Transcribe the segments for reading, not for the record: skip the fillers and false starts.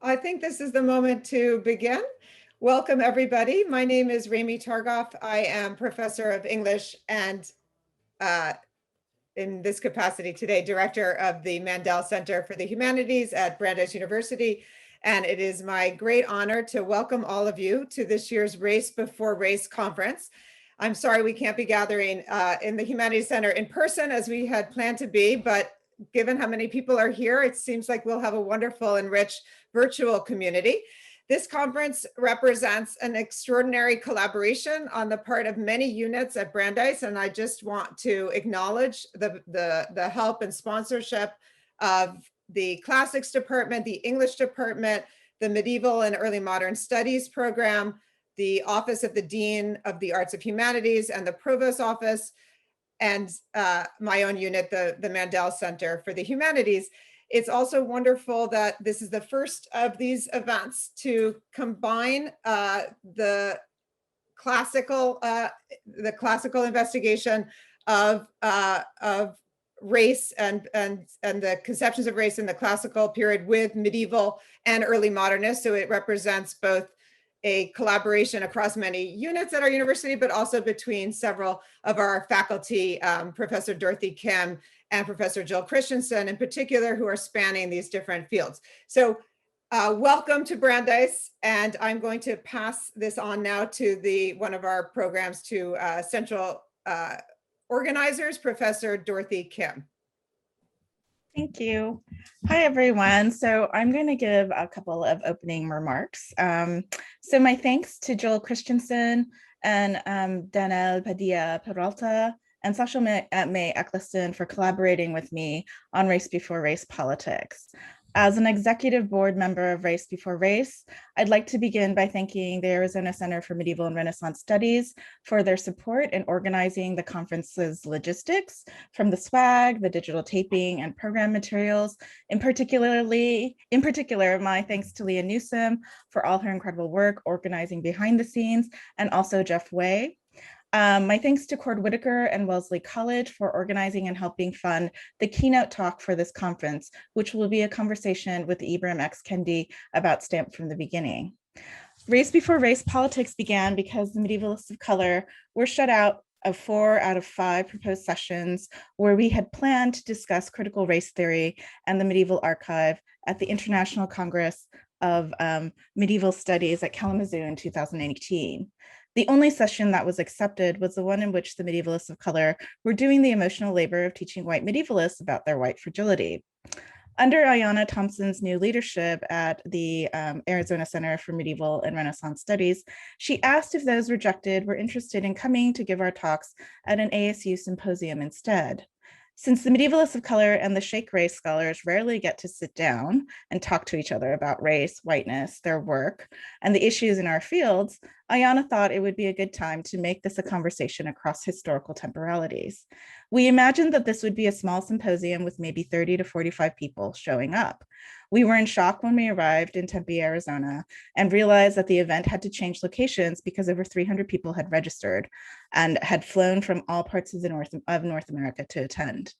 I think this is the moment to begin. Welcome, everybody. My name is Rami Targoff. I am professor of English and in this capacity today, director of the Mandel Center for the Humanities at Brandeis University. And it is my great honor to welcome all of you to this year's Race4Race conference. I'm sorry we can't be gathering in the Humanities Center in person as we had planned to be, but given how many people are here, it seems like we'll have a wonderful and rich virtual community. This conference represents an extraordinary collaboration on the part of many units at Brandeis, and I just want to acknowledge the help and sponsorship of the Classics Department, the English Department, the Medieval and Early Modern Studies program, the Office of the Dean of the Arts of Humanities, and the Provost Office, and my own unit, the Mandel Center for the Humanities. It's also wonderful that this is the first of these events to combine the classical investigation of race and the conceptions of race in the classical period with medieval and early modernists. So it represents both a collaboration across many units at our university, but also between several of our faculty, Professor Dorothy Kim and Professor Jill Christensen in particular, who are spanning these different fields. So welcome to Brandeis, and I'm going to pass this on now to one of our programs to central organizers, Professor Dorothy Kim. Thank you. Hi, everyone. So I'm going to give a couple of opening remarks. So my thanks to Jill Christensen and Dan-El Padilla Peralta and Sasha May Eccleston for collaborating with me on Race4Race Politics. As an executive board member of Race4Race, I'd like to begin by thanking the Arizona Center for Medieval and Renaissance Studies for their support in organizing the conference's logistics, from the swag, the digital taping, and program materials. In particular, my thanks to Leah Newsom for all her incredible work organizing behind the scenes, and also Jeff Way. My thanks to Cord Whitaker and Wellesley College for organizing and helping fund the keynote talk for this conference, which will be a conversation with Ibram X. Kendi about Stamped from the Beginning. Race4Race Politics began because the medievalists of color were shut out of 4 out of 5 proposed sessions where we had planned to discuss critical race theory and the medieval archive at the International Congress of Medieval Studies at Kalamazoo in 2018. The only session that was accepted was the one in which the medievalists of color were doing the emotional labor of teaching white medievalists about their white fragility. Under Ayanna Thompson's new leadership at the Arizona Center for Medieval and Renaissance Studies, she asked if those rejected were interested in coming to give our talks at an ASU symposium instead. Since the medievalists of color and the Sheikh race scholars rarely get to sit down and talk to each other about race, whiteness, their work, and the issues in our fields, Ayanna thought it would be a good time to make this a conversation across historical temporalities. We imagined that this would be a small symposium with maybe 30 to 45 people showing up. We were in shock when we arrived in Tempe, Arizona, and realized that the event had to change locations because over 300 people had registered and had flown from all parts of North America to attend.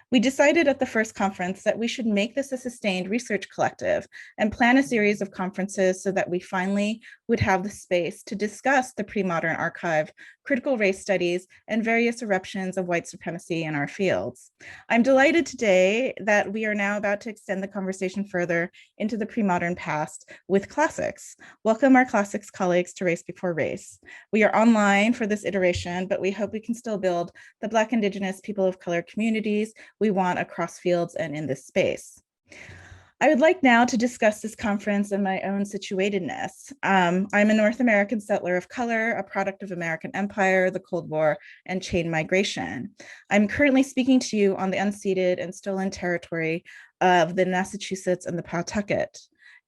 We decided at the first conference that we should make this a sustained research collective and plan a series of conferences so that we finally would have the space to discuss the pre-modern archive, critical race studies, and various eruptions of white supremacy in our fields. I'm delighted today that we are now about to extend the conversation further into the pre-modern past with classics. Welcome our classics colleagues to Race4Race. We are online for this iteration, but we hope we can still build the Black, Indigenous, people of color communities we want across fields and in this space. I would like now to discuss this conference and my own situatedness. I'm a North American settler of color, a product of American Empire, the Cold War, and chain migration. I'm currently speaking to you on the unceded and stolen territory of the Massachusetts and the Pawtucket.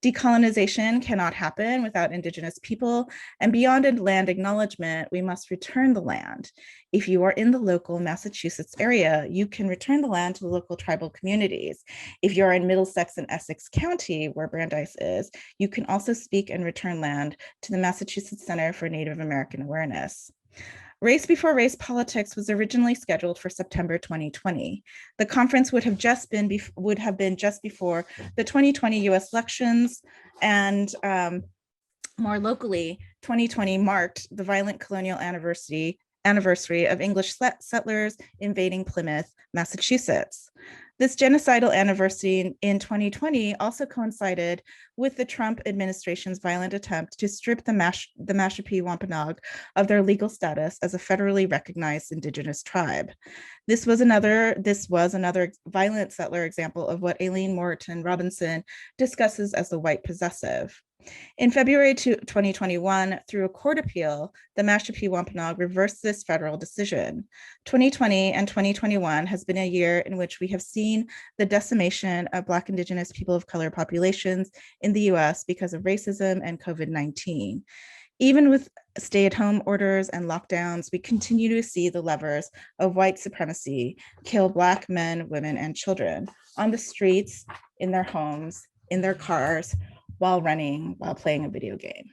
Decolonization cannot happen without Indigenous people, and beyond a land acknowledgement, we must return the land. If you are in the local Massachusetts area, you can return the land to the local tribal communities. If you're in Middlesex and Essex County, where Brandeis is, you can also speak and return land to the Massachusetts Center for Native American Awareness. Race Before Race Politics was originally scheduled for September 2020. The conference would have been just before the 2020 US elections, and more locally, 2020 marked the violent colonial anniversary of English settlers invading Plymouth, Massachusetts. This genocidal anniversary in 2020 also coincided with the Trump administration's violent attempt to strip the Mashpee Wampanoag of their legal status as a federally recognized Indigenous tribe. This was another violent settler example of what Aileen Moreton Robinson discusses as the white possessive. In February 2021, through a court appeal, the Mashpee Wampanoag reversed this federal decision. 2020 and 2021 has been a year in which we have seen the decimation of Black, Indigenous, people of color populations in the US because of racism and COVID-19. Even with stay-at-home orders and lockdowns, we continue to see the levers of white supremacy kill Black men, women, and children on the streets, in their homes, in their cars, while playing a video game.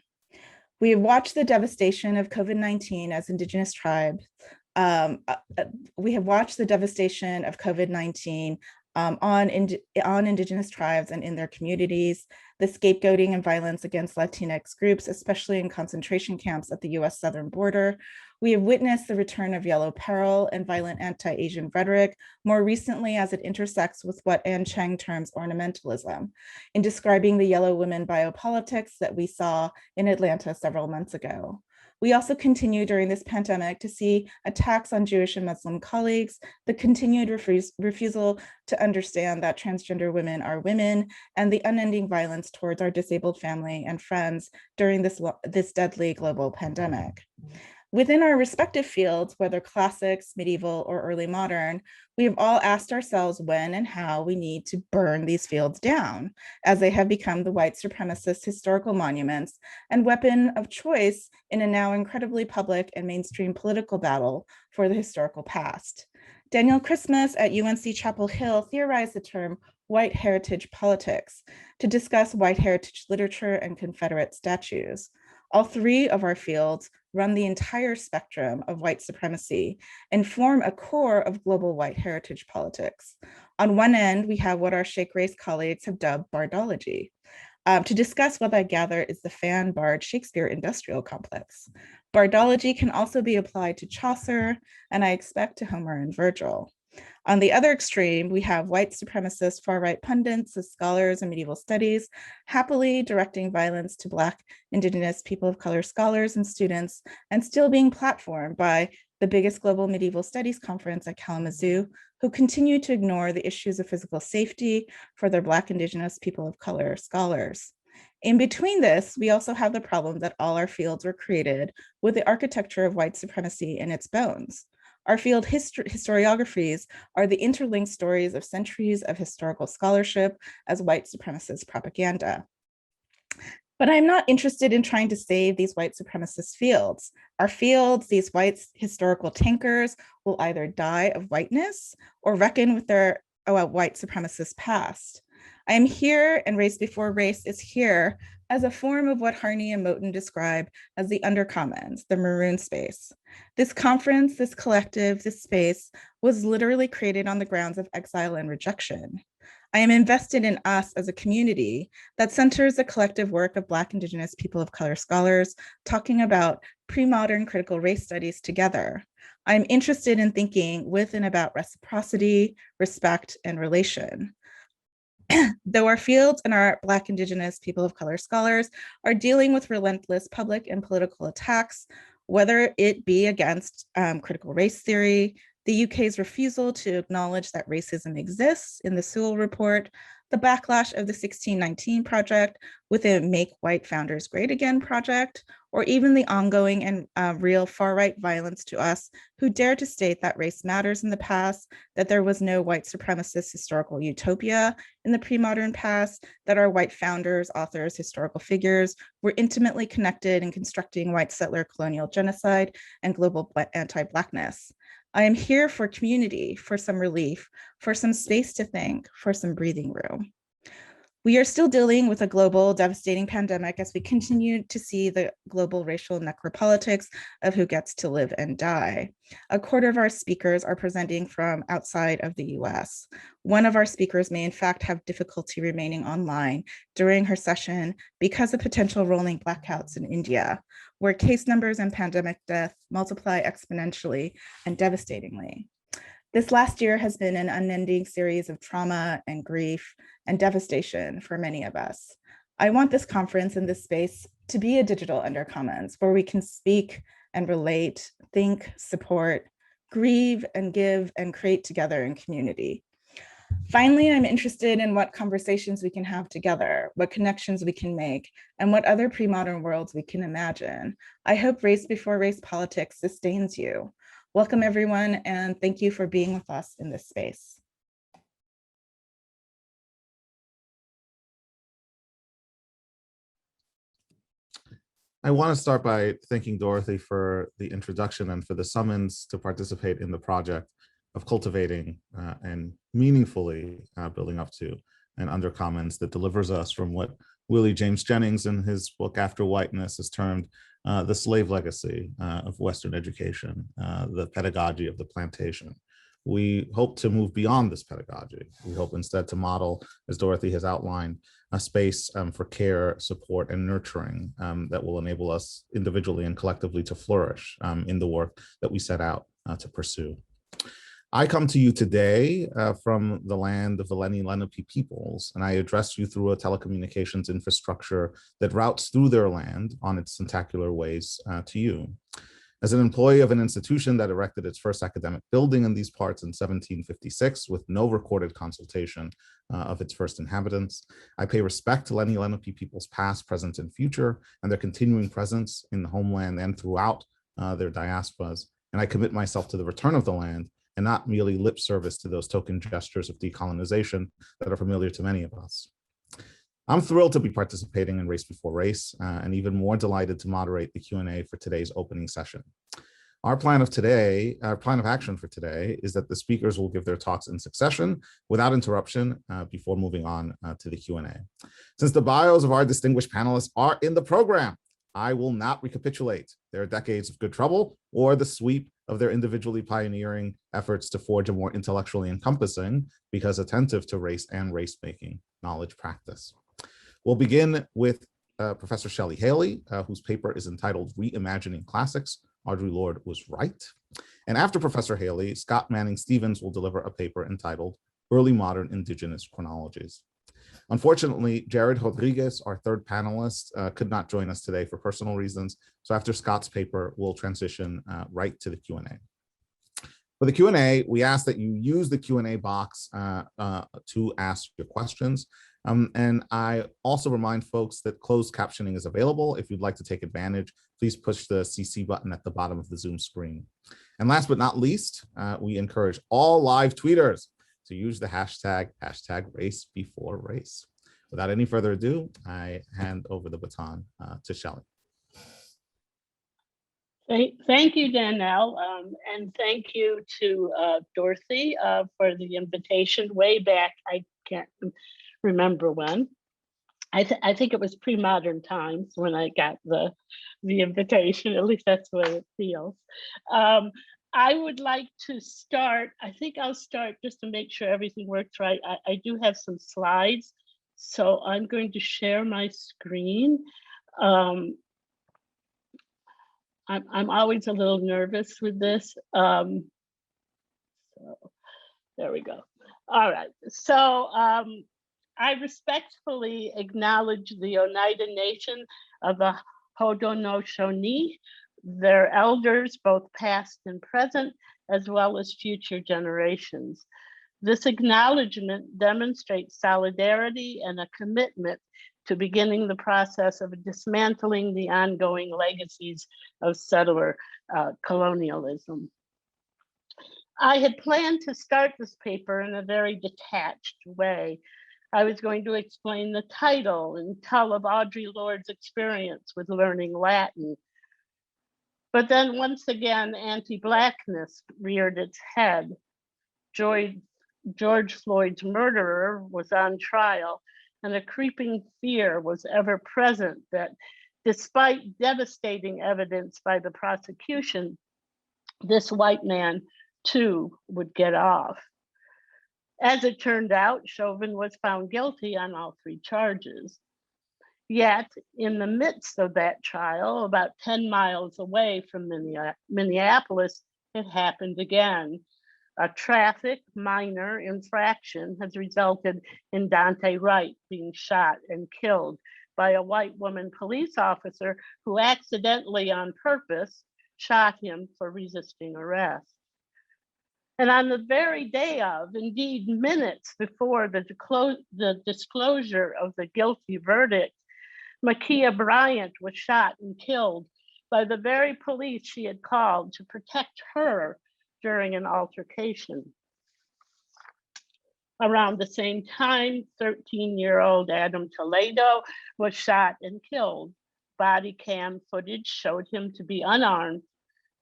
We have watched the devastation of COVID-19 as Indigenous tribes. We have watched the devastation of COVID-19 on Indigenous tribes and in their communities, the scapegoating and violence against Latinx groups, especially in concentration camps at the US southern border. We have witnessed the return of yellow peril and violent anti-Asian rhetoric, more recently as it intersects with what Anne Cheng terms ornamentalism, in describing the yellow women biopolitics that we saw in Atlanta several months ago. We also continue during this pandemic to see attacks on Jewish and Muslim colleagues, the continued refusal to understand that transgender women are women, and the unending violence towards our disabled family and friends during this deadly global pandemic. Within our respective fields, whether classics, medieval, or early modern, we have all asked ourselves when and how we need to burn these fields down, as they have become the white supremacist historical monuments and weapon of choice in a now incredibly public and mainstream political battle for the historical past. Daniel Christmas at UNC Chapel Hill theorized the term white heritage politics to discuss white heritage literature and Confederate statues. All three of our fields run the entire spectrum of white supremacy and form a core of global white heritage politics. On one end, we have what our Shake Race colleagues have dubbed bardology. To discuss what I gather is the fan bard Shakespeare industrial complex. Bardology can also be applied to Chaucer, and I expect to Homer and Virgil. On the other extreme, we have white supremacist far-right pundits as scholars in medieval studies, happily directing violence to Black, Indigenous, people of color scholars and students, and still being platformed by the biggest global medieval studies conference at Kalamazoo, who continue to ignore the issues of physical safety for their Black, Indigenous, people of color scholars. In between this, we also have the problem that all our fields were created with the architecture of white supremacy in its bones. Our field historiographies are the interlinked stories of centuries of historical scholarship as white supremacist propaganda. But I'm not interested in trying to save these white supremacist fields. Our fields, these white historical tankers, will either die of whiteness or reckon with their white supremacist past. I am here, and Race Before Race is here as a form of what Harney and Moten describe as the undercommons, the maroon space. This conference, this collective, this space was literally created on the grounds of exile and rejection. I am invested in us as a community that centers the collective work of Black, Indigenous, people of color scholars talking about pre-modern critical race studies together. I'm interested in thinking with and about reciprocity, respect, and relation. Though our fields and our Black, Indigenous, people of color scholars are dealing with relentless public and political attacks, whether it be against critical race theory, the UK's refusal to acknowledge that racism exists in the Sewell Report, the backlash of the 1619 Project with a Make White Founders Great Again project, or even the ongoing and real far-right violence to us who dare to state that race matters in the past, that there was no white supremacist historical utopia in the pre-modern past, that our white founders, authors, historical figures were intimately connected in constructing white settler colonial genocide and global anti-Blackness. I am here for community, for some relief, for some space to think, for some breathing room. We are still dealing with a global devastating pandemic as we continue to see the global racial necropolitics of who gets to live and die. A quarter of our speakers are presenting from outside of the US. One of our speakers may in fact have difficulty remaining online during her session because of potential rolling blackouts in India, where case numbers and pandemic death multiply exponentially and devastatingly. This last year has been an unending series of trauma and grief and devastation for many of us. I want this conference and this space to be a digital undercommons where we can speak and relate, think, support, grieve, and give and create together in community. Finally, I'm interested in what conversations we can have together, what connections we can make, and what other pre-modern worlds we can imagine. I hope Race Before Race Politics sustains you. Welcome everyone, and thank you for being with us in this space. I want to start by thanking Dorothy for the introduction and for the summons to participate in the project of cultivating and meaningfully building up to an undercommons that delivers us from what Willie James Jennings in his book After Whiteness has termed the slave legacy of Western education, the pedagogy of the plantation. We hope to move beyond this pedagogy. We hope instead to model, as Dorothy has outlined, a space for care, support, and nurturing that will enable us individually and collectively to flourish in the work that we set out to pursue. I come to you today from the land of the Lenni Lenape peoples, and I address you through a telecommunications infrastructure that routes through their land on its syntactical ways to you. As an employee of an institution that erected its first academic building in these parts in 1756 with no recorded consultation of its first inhabitants, I pay respect to Lenni Lenape peoples past, present, and future, and their continuing presence in the homeland and throughout their diasporas, and I commit myself to the return of the land and not merely lip service to those token gestures of decolonization that are familiar to many of us. I'm thrilled to be participating in Race Before Race and even more delighted to moderate the Q&A for today's opening session. Our plan of action for today is that the speakers will give their talks in succession without interruption before moving on to the Q&A. Since the bios of our distinguished panelists are in the program, I will not recapitulate their decades of good trouble or the sweep of their individually pioneering efforts to forge a more intellectually encompassing, because attentive to race and race-making knowledge practice. We'll begin with Professor Shelley Haley, whose paper is entitled Reimagining Classics, Audre Lorde Was Right. And after Professor Haley, Scott Manning Stevens will deliver a paper entitled Early Modern Indigenous Chronologies. Unfortunately, Jared Rodriguez, our third panelist, could not join us today for personal reasons. So after Scott's paper, we'll transition right to the Q&A. For the Q&A, we ask that you use the Q&A box to ask your questions. And I also remind folks that closed captioning is available. If you'd like to take advantage, please push the CC button at the bottom of the Zoom screen. And last but not least, we encourage all live tweeters to use the hashtag #RaceB4Race. Without any further ado, I hand over the baton to Shelley. Thank you, Dan-El, and thank you to Dorothy for the invitation way back. I can't remember when. I think it was pre-modern times when I got the invitation. At least that's what it feels. I would like to start. I think I'll start just to make sure everything works right. I do have some slides, so I'm going to share my screen. I'm always a little nervous with this. So there we go. All right. So I respectfully acknowledge the Oneida Nation of the Haudenosaunee, their elders, both past and present, as well as future generations. This acknowledgement demonstrates solidarity and a commitment to beginning the process of dismantling the ongoing legacies of settler colonialism. I had planned to start this paper in a very detached way. I was going to explain the title and tell of Audre Lorde's experience with learning Latin. But then once again, anti-Blackness reared its head. George Floyd's murderer was on trial, and a creeping fear was ever present that despite devastating evidence by the prosecution, this white man too would get off. As it turned out, Chauvin was found guilty on all 3 charges. Yet, in the midst of that trial, about 10 miles away from Minneapolis, it happened again. A traffic minor infraction has resulted in Daunte Wright being shot and killed by a white woman police officer who accidentally, on purpose, shot him for resisting arrest. And on the very day of, indeed minutes before the disclosure of the guilty verdict, Ma'Khia Bryant was shot and killed by the very police she had called to protect her during an altercation. Around the same time, 13-year-old Adam Toledo was shot and killed. Body cam footage showed him to be unarmed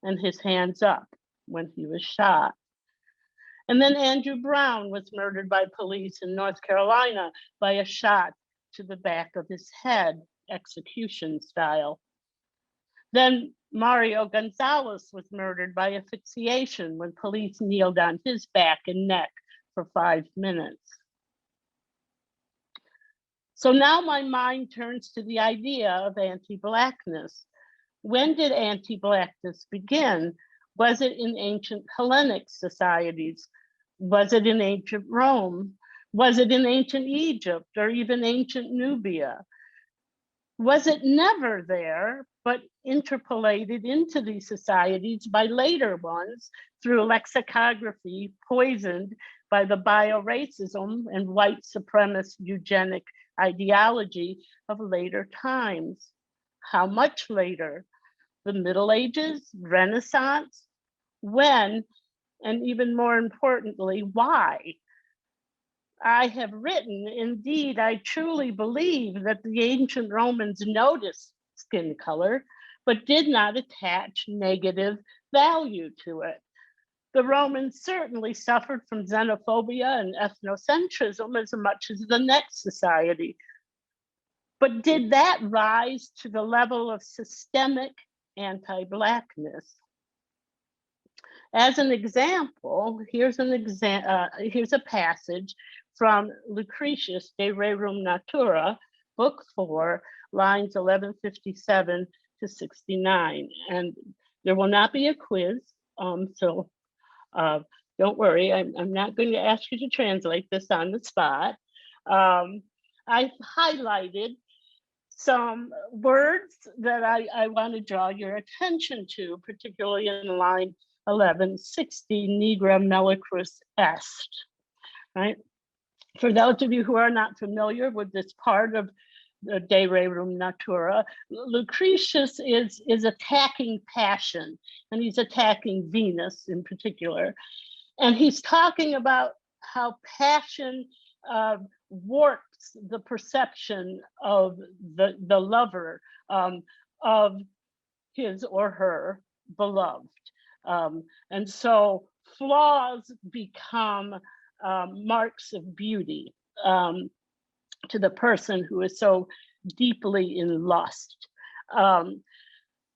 and his hands up when he was shot. And then Andrew Brown was murdered by police in North Carolina by a shot to the back of his head, execution style. Then Mario Gonzalez was murdered by asphyxiation when police kneeled on his back and neck for 5 minutes. So now my mind turns to the idea of anti-Blackness. When did anti-Blackness begin? Was it in ancient Hellenic societies? Was it in ancient Rome? Was it in ancient Egypt or even ancient Nubia? Was it never there, but interpolated into these societies by later ones through lexicography poisoned by the bioracism and white supremacist eugenic ideology of later times? How much later? The Middle Ages, Renaissance? When? And even more importantly, why? I have written, indeed, I truly believe that the ancient Romans noticed skin color, but did not attach negative value to it. The Romans certainly suffered from xenophobia and ethnocentrism as much as the next society. But did that rise to the level of systemic anti-Blackness? As an example, here's a passage from Lucretius De Rerum Natura, Book 4, lines 1157 to 69. And there will not be a quiz, so don't worry, I'm not going to ask you to translate this on the spot. I've highlighted some words that I want to draw your attention to, particularly in line 1160, nigra melicrus est, right? For those of you who are not familiar with this part of the De Rerum Natura, Lucretius is attacking passion, and he's attacking Venus in particular. And he's talking about how passion warps the perception of the lover of his or her beloved. And so flaws become marks of beauty to the person who is so deeply in lust.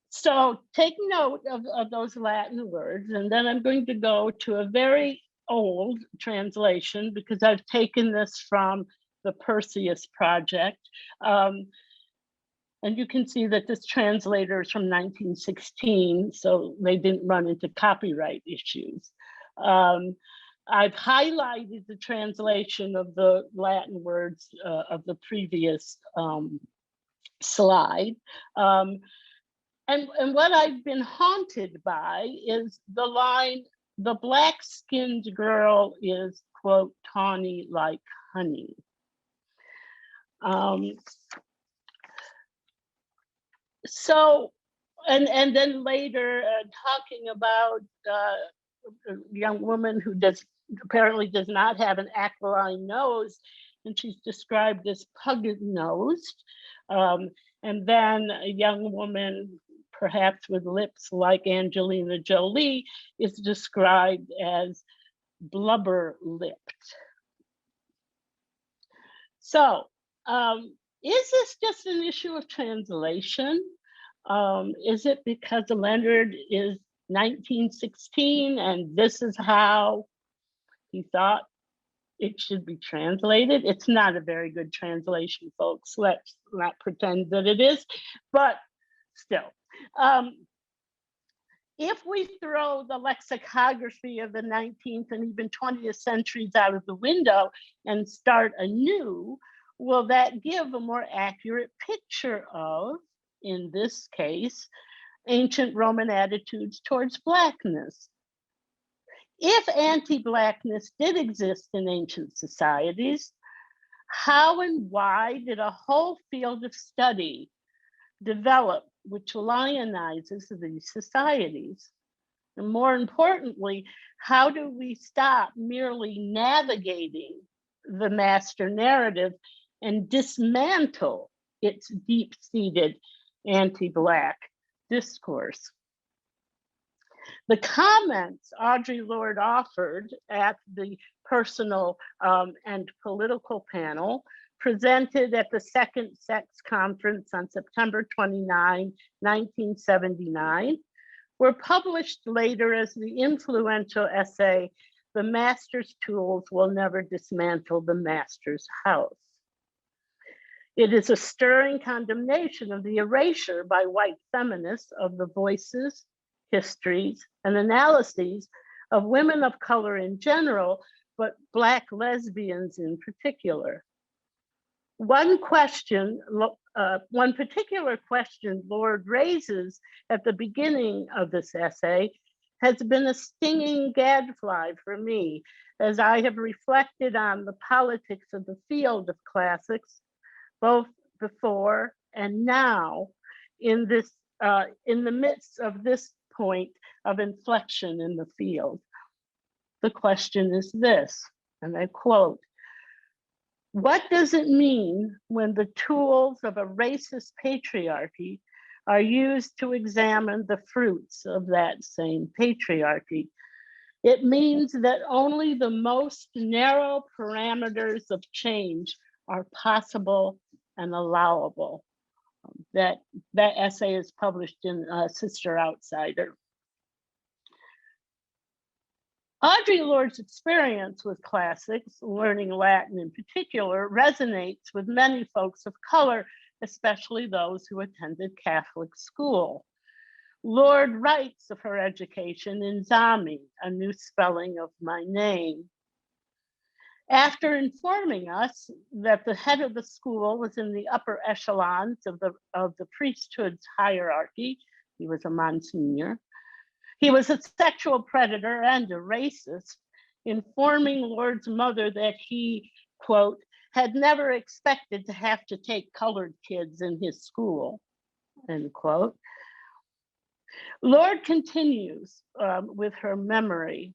So take note of those Latin words, and then I'm going to go to a very old translation because I've taken this from the Perseus Project. And you can see that this translator is from 1916, so they didn't run into copyright issues. I've highlighted the translation of the Latin words of the previous slide. And what I've been haunted by is the line, the black-skinned girl is, quote, tawny like honey. So, and then later talking about a young woman who apparently does not have an aquiline nose, and she's described as pug-nosed. And then a young woman, perhaps with lips like Angelina Jolie, is described as blubber-lipped. So Is this just an issue of translation? Is it because the Leonard is 1916 and this is how he thought it should be translated? It's not a very good translation, folks. Let's not pretend that it is, but still. If we throw the lexicography of the 19th and even 20th centuries out of the window and start anew, will that give a more accurate picture of, in this case, ancient Roman attitudes towards Blackness? If anti-Blackness did exist in ancient societies, how and why did a whole field of study develop which lionizes these societies? And more importantly, how do we stop merely navigating the master narrative and dismantle its deep-seated anti-Black discourse? The comments Audre Lorde offered at the personal and political panel presented at the Second Sex Conference on September 29, 1979, were published later as the influential essay, "The Master's Tools Will Never Dismantle the Master's House." It is a stirring condemnation of the erasure by white feminists of the voices, histories, and analyses of women of color in general, but Black lesbians in particular. One particular question Lorde raises at the beginning of this essay has been a stinging gadfly for me, as I have reflected on the politics of the field of classics, both before and now, in the midst of this point of inflection in the field. The question is this, and I quote, "What does it mean when the tools of a racist patriarchy are used to examine the fruits of that same patriarchy? It means that only the most narrow parameters of change are possible and allowable." That essay is published in Sister Outsider. Audre Lorde's experience with classics, learning Latin in particular, resonates with many folks of color, especially those who attended Catholic school. Lorde writes of her education in Zami, a new spelling of my name. After informing us that the head of the school was in the upper echelons of the priesthood's hierarchy, he was a Monsignor, he was a sexual predator and a racist, informing Lorde's mother that he, quote, had never expected to have to take colored kids in his school, end quote. Lorde continues with her memory.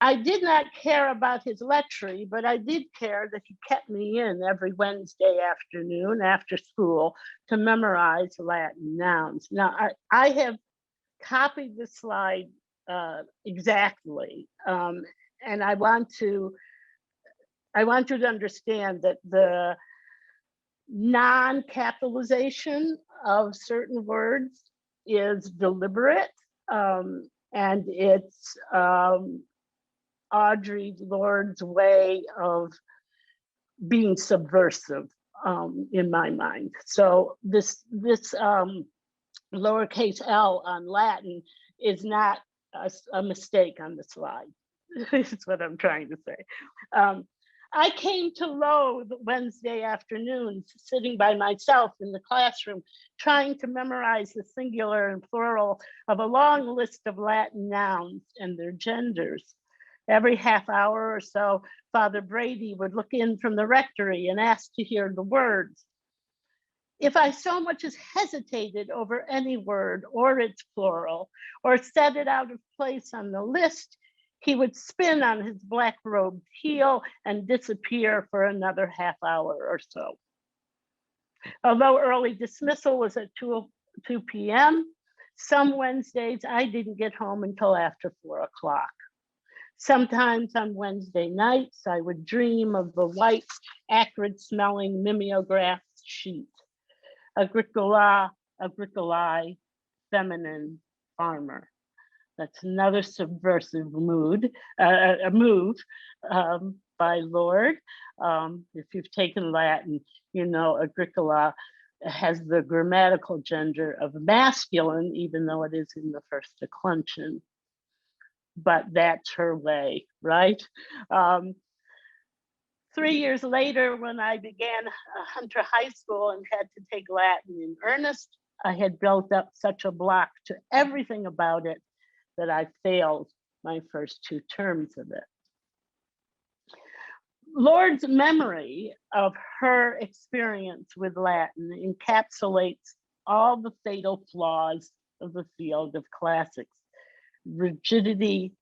"I did not care about his lechery, but I did care that he kept me in every Wednesday afternoon after school to memorize Latin nouns." Now, I have copied this slide exactly, and I want you to understand that the non-capitalization of certain words is deliberate, and it's Audre Lorde's way of being subversive in my mind. So this lowercase l on Latin is not a mistake on the slide. Is what I'm trying to say. I came to loathe Wednesday afternoons sitting by myself in the classroom, trying to memorize the singular and plural of a long list of Latin nouns and their genders. Every half hour or so, Father Brady would look in from the rectory and ask to hear the words. If I so much as hesitated over any word or its plural, or set it out of place on the list, he would spin on his black-robed heel and disappear for another half hour or so. Although early dismissal was at 2 p.m., some Wednesdays I didn't get home until after 4 o'clock. Sometimes on Wednesday nights, I would dream of the white, acrid-smelling mimeograph sheet. Agricola, feminine farmer. That's another subversive move by Lord. If you've taken Latin, you know Agricola has the grammatical gender of masculine, even though it is in the first declension. But that's her way, right? 3 years later, when I began Hunter High School and had to take Latin in earnest, I had built up such a block to everything about it that I failed my first 2 terms of it. Lord's memory of her experience with Latin encapsulates all the fatal flaws of the field of classics: rigidity,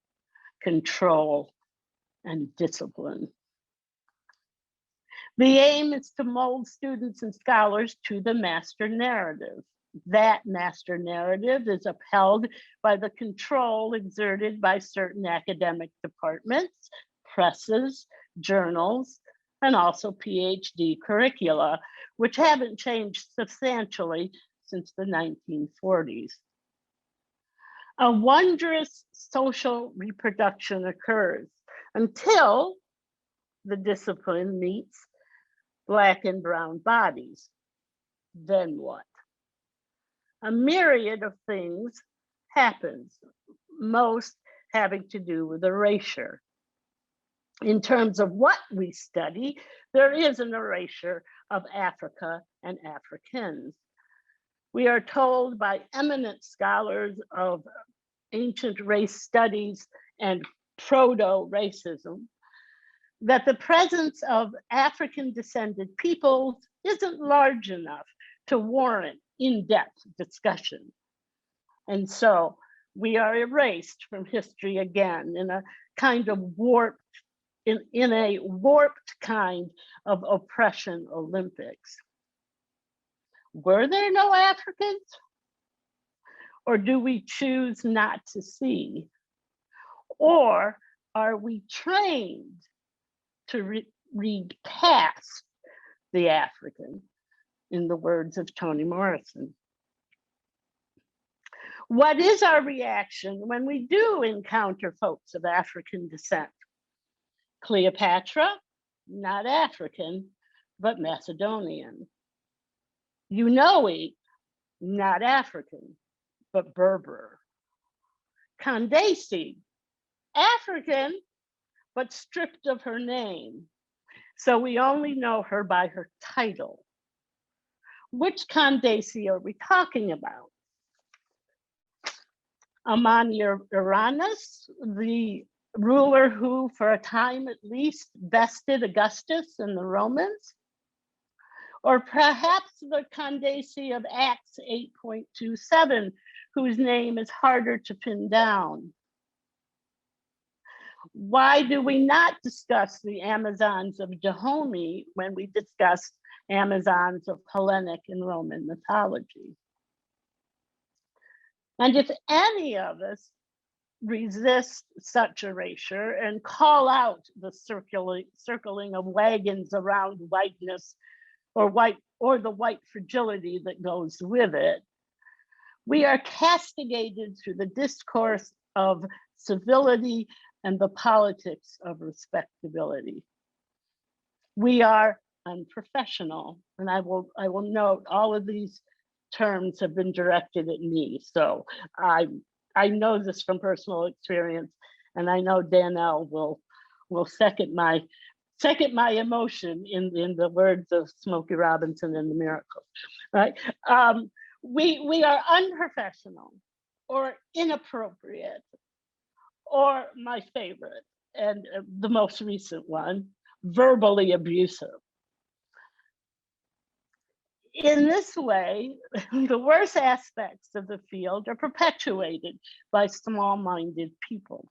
control, and discipline. The aim is to mold students and scholars to the master narrative. That master narrative is upheld by the control exerted by certain academic departments, presses, journals, and also PhD curricula, which haven't changed substantially since the 1940s. A wondrous social reproduction occurs until the discipline meets Black and brown bodies. Then what? A myriad of things happens, most having to do with erasure. In terms of what we study, there is an erasure of Africa and Africans. We are told by eminent scholars of ancient race studies and proto-racism that the presence of African descended peoples isn't large enough to warrant in-depth discussion. And so we are erased from history again in a kind of warped, in a warped kind of oppression Olympics. Were there no Africans? Or do we choose not to see? Or are we trained to read past the African, in the words of Toni Morrison? What is our reaction when we do encounter folks of African descent? Cleopatra, not African, but Macedonian. Unoe, not African, but Berber. Candace, African, but stripped of her name. So we only know her by her title. Which Candace are we talking about? Amaniaranas, the ruler who, for a time at least, bested Augustus and the Romans? Or perhaps the Candace of Acts 8.27, whose name is harder to pin down? Why do we not discuss the Amazons of Dahomey when we discuss Amazons of Hellenic and Roman mythology? And if any of us resist such erasure and call out the circling of wagons around whiteness or the white fragility that goes with it, we are castigated through the discourse of civility and the politics of respectability. We are unprofessional, and I will note all of these terms have been directed at me. So I know this from personal experience, and I know Dan-El will second my emotion in the words of Smokey Robinson and the Miracles, right? We are unprofessional or inappropriate, or my favorite and the most recent one, verbally abusive. In this way, the worst aspects of the field are perpetuated by small-minded people.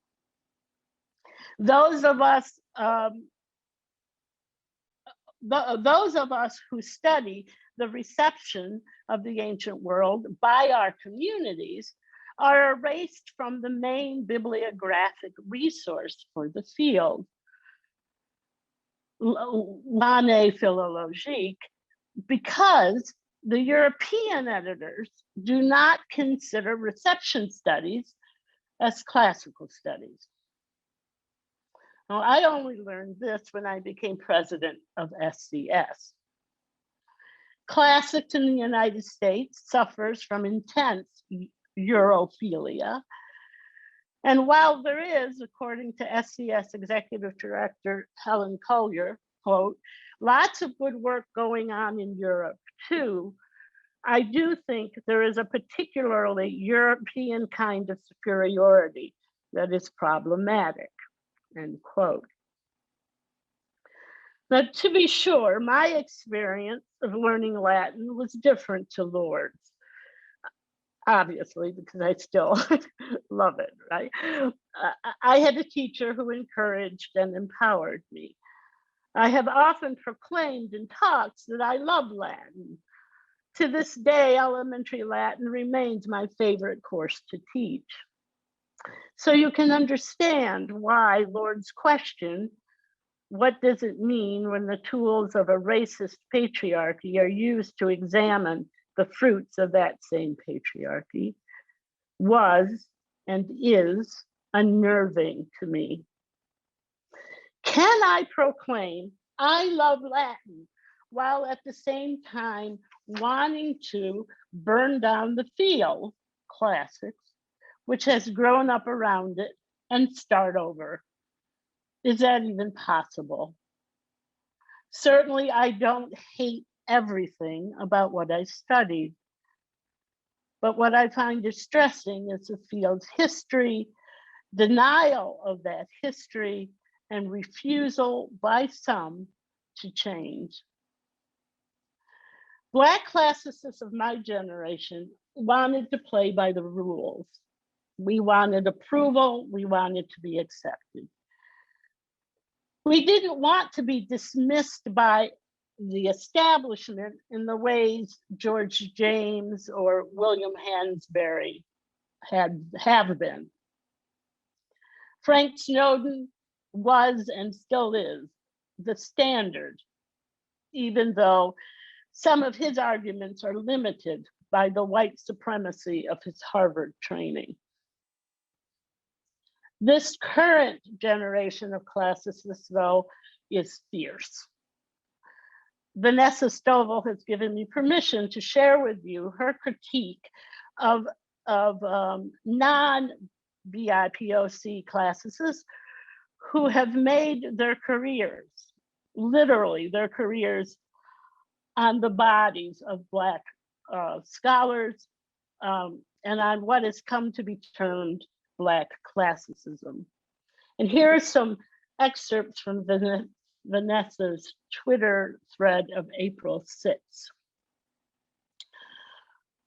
Those of us who study the reception of the ancient world by our communities are erased from the main bibliographic resource for the field, L'année philologique, because the European editors do not consider reception studies as classical studies. Now, I only learned this when I became president of SCS. Classics in the United States suffers from intense Europhilia. And while there is, according to SCS Executive Director Helen Collier, quote, lots of good work going on in Europe too, I do think there is a particularly European kind of superiority that is problematic, end quote. Now, to be sure, my experience of learning Latin was different to Lord's, obviously, because I still love it, right? I had a teacher who encouraged and empowered me. I have often proclaimed in talks that I love Latin. To this day, elementary Latin remains my favorite course to teach. So you can understand why Lord's question, what does it mean when the tools of a racist patriarchy are used to examine the fruits of that same patriarchy, was and is unnerving to me. Can I proclaim I love Latin while at the same time wanting to burn down the field, classics, which has grown up around it, and start over? Is that even possible? Certainly, I don't hate everything about what I studied. But what I find distressing is the field's history, denial of that history, and refusal by some to change. Black classicists of my generation wanted to play by the rules. We wanted approval, we wanted to be accepted. We didn't want to be dismissed by the establishment in the ways George James or William Hansberry have been. Frank Snowden was and still is the standard, even though some of his arguments are limited by the white supremacy of his Harvard training. This current generation of classicists, though, is fierce. Vanessa Stovall has given me permission to share with you her critique of non-BIPOC classicists who have made their careers, literally their careers, on the bodies of Black scholars and on what has come to be termed Black classicism. And here are some excerpts from Vanessa's Twitter thread of April 6th.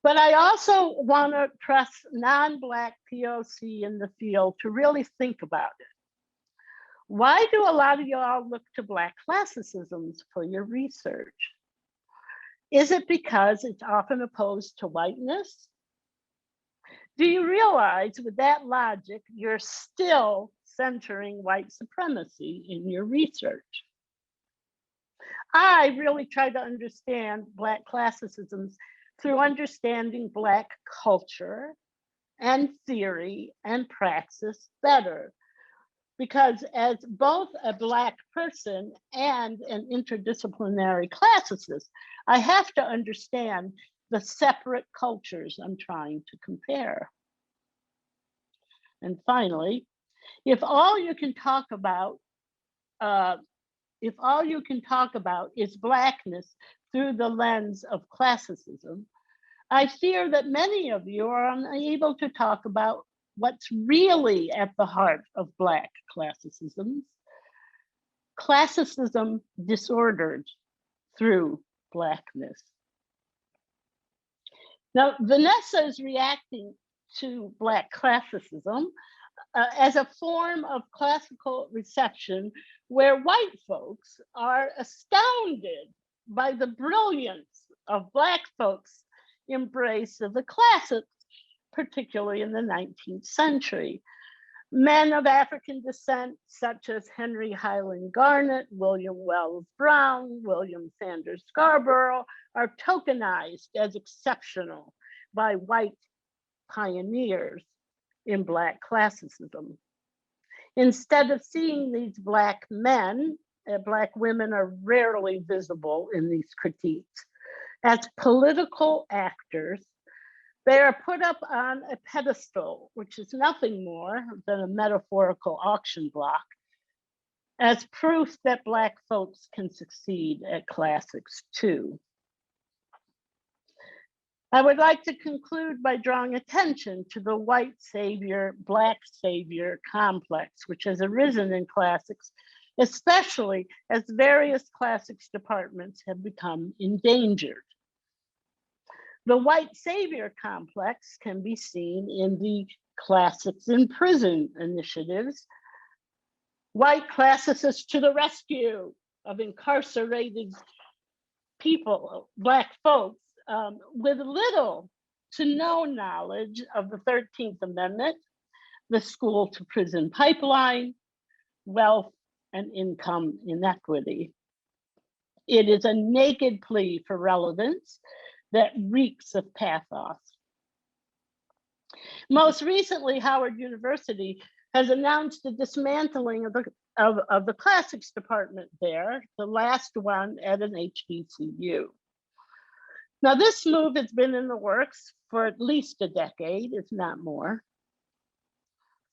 But I also want to press non-Black POC in the field to really think about it. Why do a lot of y'all look to Black classicisms for your research? Is it because it's often opposed to whiteness? Do you realize with that logic, you're still centering white supremacy in your research? I really try to understand Black classicisms through understanding Black culture and theory and praxis better. Because as both a Black person and an interdisciplinary classicist, I have to understand the separate cultures I'm trying to compare. And finally, if all you can talk about is Blackness through the lens of classicism, I fear that many of you are unable to talk about what's really at the heart of Black classicism, classicism disordered through Blackness. Now, Vanessa is reacting to Black classicism as a form of classical reception where white folks are astounded by the brilliance of Black folks' embrace of the classics particularly in the 19th century. Men of African descent, such as Henry Highland Garnet, William Wells Brown, William Sanders Scarborough, are tokenized as exceptional by white pioneers in Black classicism. Instead of seeing these Black men, Black women are rarely visible in these critiques. As political actors, they are put up on a pedestal, which is nothing more than a metaphorical auction block, as proof that Black folks can succeed at classics too. I would like to conclude by drawing attention to the white savior, Black savior complex, which has arisen in classics, especially as various classics departments have become endangered. The white savior complex can be seen in the Classics in Prison initiatives. White classicists to the rescue of incarcerated people, Black folks, with little to no knowledge of the 13th Amendment, the school to prison pipeline, wealth and income inequity. It is a naked plea for relevance that reeks of pathos. Most recently, Howard University has announced the dismantling of the classics department there, the last one at an HBCU. Now, this move has been in the works for at least a decade, if not more.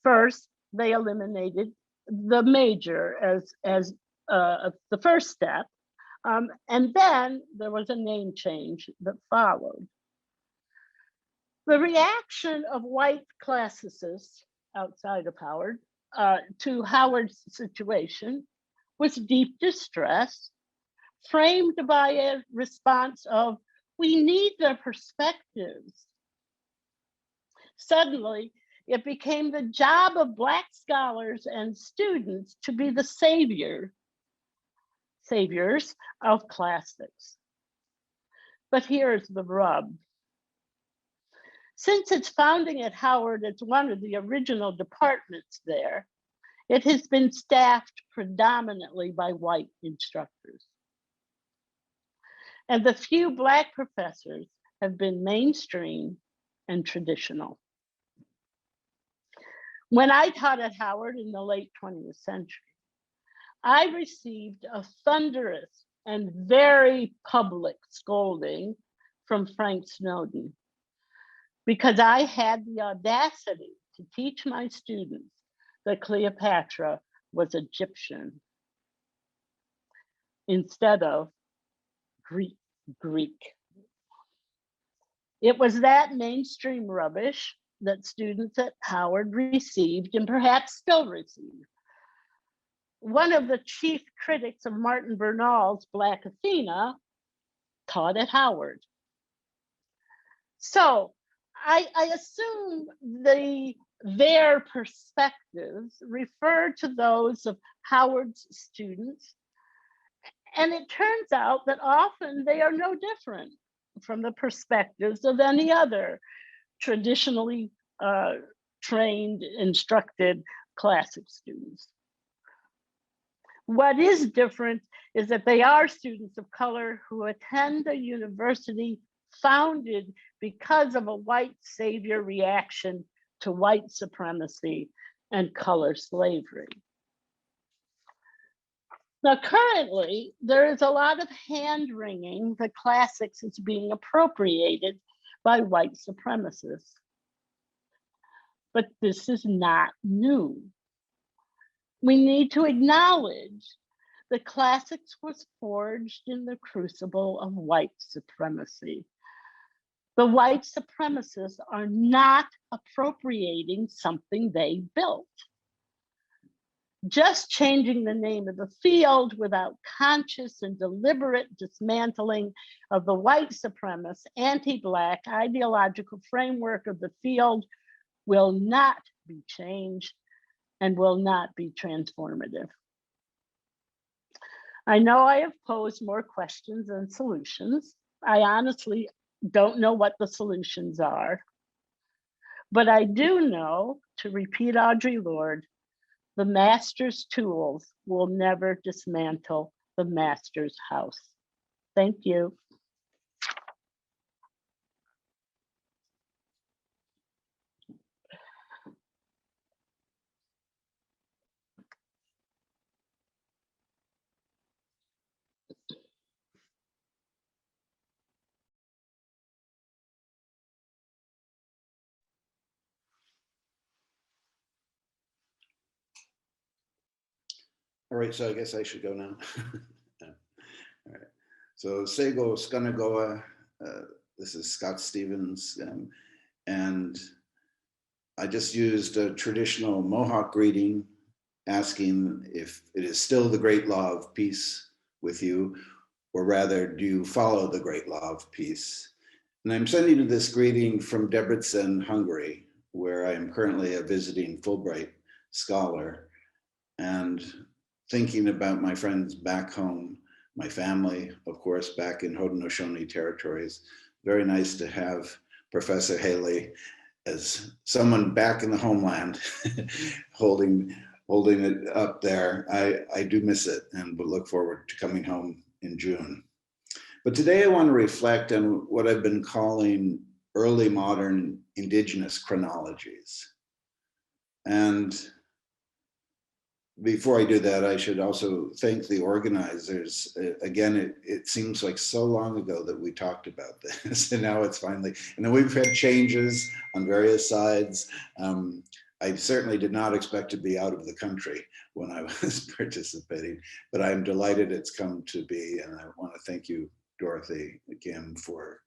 First, they eliminated the major as the first step, and then there was a name change that followed. The reaction of white classicists outside of Howard to Howard's situation was deep distress, framed by a response of, "We need their perspectives." Suddenly, it became the job of Black scholars and students to be the saviors of classics. But here's the rub. Since its founding at Howard as one of the original departments there, it has been staffed predominantly by white instructors. And the few Black professors have been mainstream and traditional. When I taught at Howard in the late 20th century, I received a thunderous and very public scolding from Frank Snowden because I had the audacity to teach my students that Cleopatra was Egyptian instead of Greek. It was that mainstream rubbish that students at Howard received and perhaps still receive. One of the chief critics of Martin Bernal's Black Athena taught at Howard. So I assume their perspectives refer to those of Howard's students. And it turns out that often they are no different from the perspectives of any other traditionally trained, instructed classic students. What is different is that they are students of color who attend a university founded because of a white savior reaction to white supremacy and color slavery. Now, currently, there is a lot of hand-wringing that classics is being appropriated by white supremacists. But this is not new. We need to acknowledge that classics was forged in the crucible of white supremacy. The white supremacists are not appropriating something they built. Just changing the name of the field without conscious and deliberate dismantling of the white supremacist, anti-Black ideological framework of the field will not be changed and will not be transformative. I know I have posed more questions than solutions. I honestly don't know what the solutions are. But I do know, to repeat Audre Lorde, the master's tools will never dismantle the master's house. Thank you. All right, so I guess I should go now. All right. So Sego Skanagoa, this is Scott Stevens, and I just used a traditional Mohawk greeting, asking if it is still the great law of peace with you, or rather, do you follow the great law of peace? And I'm sending you this greeting from Debrecen, Hungary, where I am currently a visiting Fulbright scholar, and thinking about my friends back home, my family, of course, back in Haudenosaunee territories. Very nice to have Professor Haley as someone back in the homeland holding it up there. I do miss it and would look forward to coming home in June. But today I want to reflect on what I've been calling early modern indigenous chronologies. And before I do that, I should also thank the organizers. Again, it seems like so long ago that we talked about this, and now it's finally, and then we've had changes on various sides. I certainly did not expect to be out of the country when I was participating, but I'm delighted it's come to be, and I want to thank you, Dorothy, Kim, for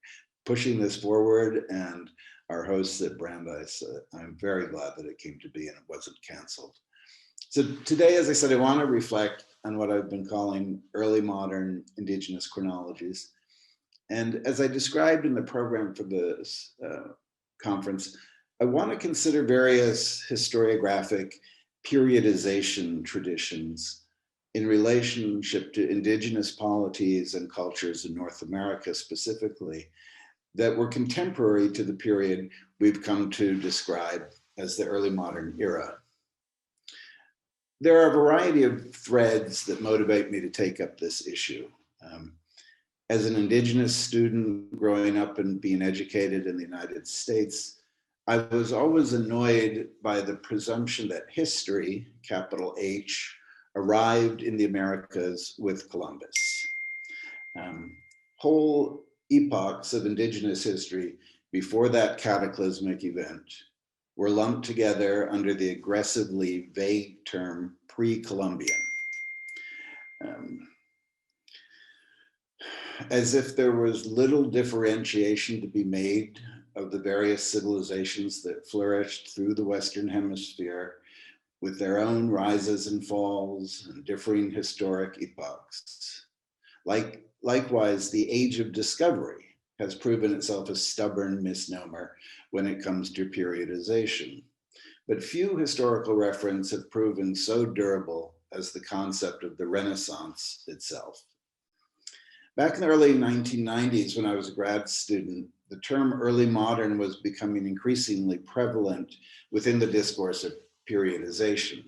pushing this forward, and our hosts at Brandeis. I'm very glad that it came to be and it wasn't canceled. So today, as I said, I want to reflect on what I've been calling early modern indigenous chronologies. And as I described in the program for this conference, I want to consider various historiographic periodization traditions in relationship to indigenous polities and cultures in North America specifically, that were contemporary to the period we've come to describe as the early modern era. There are a variety of threads that motivate me to take up this issue. As an indigenous student growing up and being educated in the United States, I was always annoyed by the presumption that history, capital H, arrived in the Americas with Columbus. Whole epochs of indigenous history before that cataclysmic event were lumped together under the aggressively vague term pre-Columbian. As if there was little differentiation to be made of the various civilizations that flourished through the Western Hemisphere with their own rises and falls and differing historic epochs. Likewise, the age of discovery has proven itself a stubborn misnomer when it comes to periodization. But few historical references have proven so durable as the concept of the Renaissance itself. Back in the early 1990s, when I was a grad student, the term early modern was becoming increasingly prevalent within the discourse of periodization.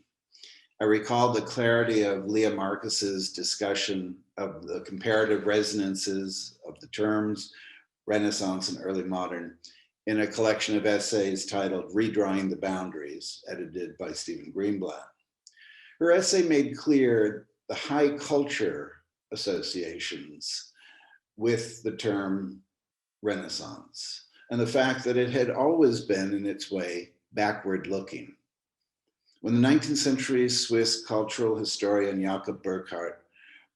I recall the clarity of Leah Marcus's discussion of the comparative resonances of the terms Renaissance and early modern in a collection of essays titled Redrawing the Boundaries, edited by Stephen Greenblatt. Her essay made clear the high culture associations with the term Renaissance and the fact that it had always been in its way backward looking. When the 19th century Swiss cultural historian Jakob Burckhardt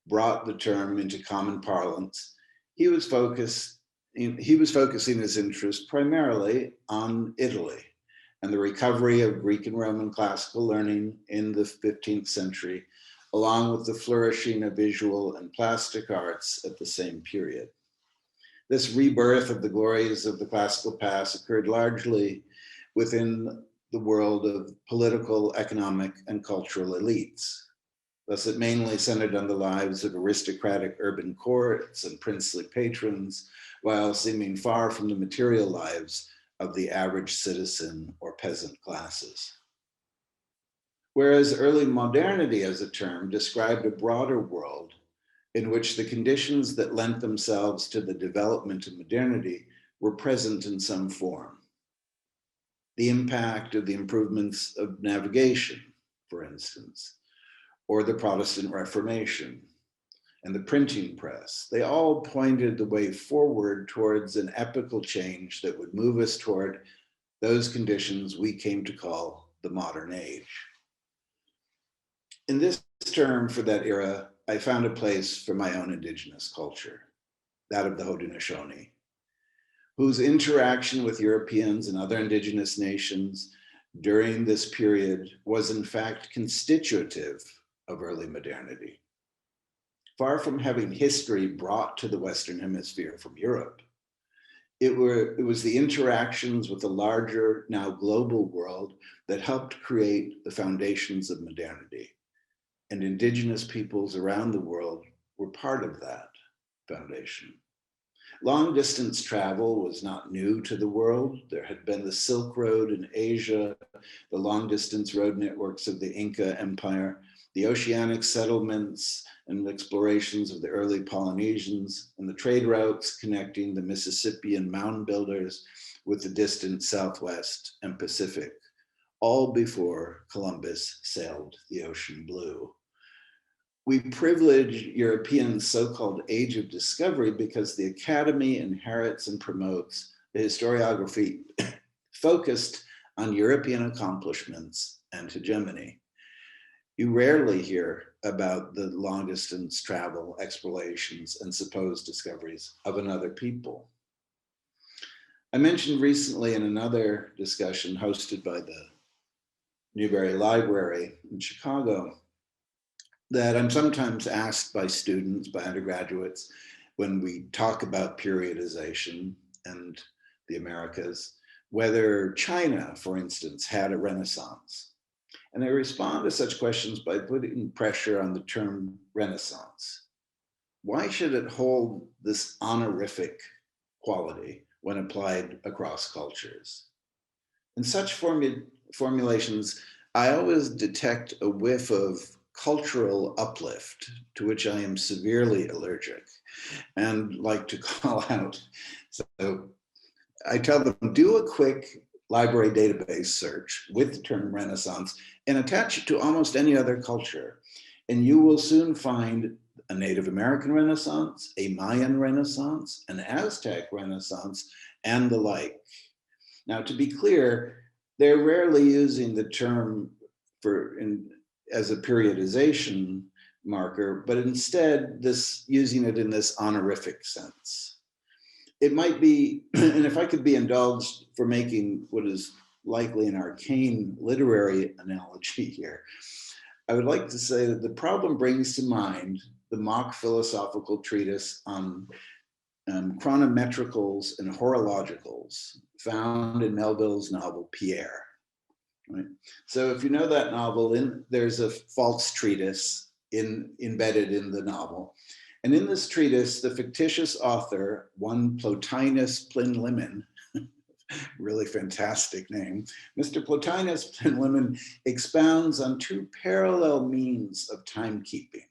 brought the term into common parlance, he was focusing his interest primarily on Italy and the recovery of Greek and Roman classical learning in the 15th century, along with the flourishing of visual and plastic arts at the same period. This rebirth of the glories of the classical past occurred largely within the world of political, economic, and cultural elites. Thus, it mainly centered on the lives of aristocratic urban courts and princely patrons, while seeming far from the material lives of the average citizen or peasant classes. Whereas early modernity as a term described a broader world in which the conditions that lent themselves to the development of modernity were present in some form. The impact of the improvements of navigation, for instance, or the Protestant Reformation and the printing press, they all pointed the way forward towards an epochal change that would move us toward those conditions we came to call the modern age. In this term for that era, I found a place for my own indigenous culture, that of the Haudenosaunee, whose interaction with Europeans and other indigenous nations during this period was in fact constitutive of early modernity. Far from having history brought to the Western Hemisphere from Europe, it was the interactions with the larger, now global world that helped create the foundations of modernity. And indigenous peoples around the world were part of that foundation. Long distance travel was not new to the world. There had been the Silk Road in Asia, the long distance road networks of the Inca Empire, the oceanic settlements and explorations of the early Polynesians, and the trade routes connecting the Mississippian mound builders with the distant Southwest and Pacific, all before Columbus sailed the ocean blue. We privilege Europeans' so-called age of discovery because the Academy inherits and promotes the historiography focused on European accomplishments and hegemony. You rarely hear about the long distance travel, explorations, and supposed discoveries of another people. I mentioned recently in another discussion hosted by the Newberry Library in Chicago that I'm sometimes asked by students, by undergraduates, when we talk about periodization and the Americas, whether China, for instance, had a Renaissance. And I respond to such questions by putting pressure on the term Renaissance. Why should it hold this honorific quality when applied across cultures? In such formulations, I always detect a whiff of cultural uplift, to which I am severely allergic and like to call out. So I tell them, do a quick library database search with the term Renaissance and attach it to almost any other culture. And you will soon find a Native American Renaissance, a Mayan Renaissance, an Aztec Renaissance, and the like. Now, to be clear, they're rarely using the term as a periodization marker, but instead using it in this honorific sense. It might be, and if I could be indulged for making what is likely an arcane literary analogy here, I would like to say that the problem brings to mind the mock philosophical treatise on chronometricals and horologicals found in Melville's novel Pierre. Right? So if you know that novel, there's a false treatise embedded in the novel. And in this treatise, the fictitious author, one Plotinus Plinlimmon, really fantastic name, Mr. Plotinus Plinlimmon expounds on two parallel means of timekeeping.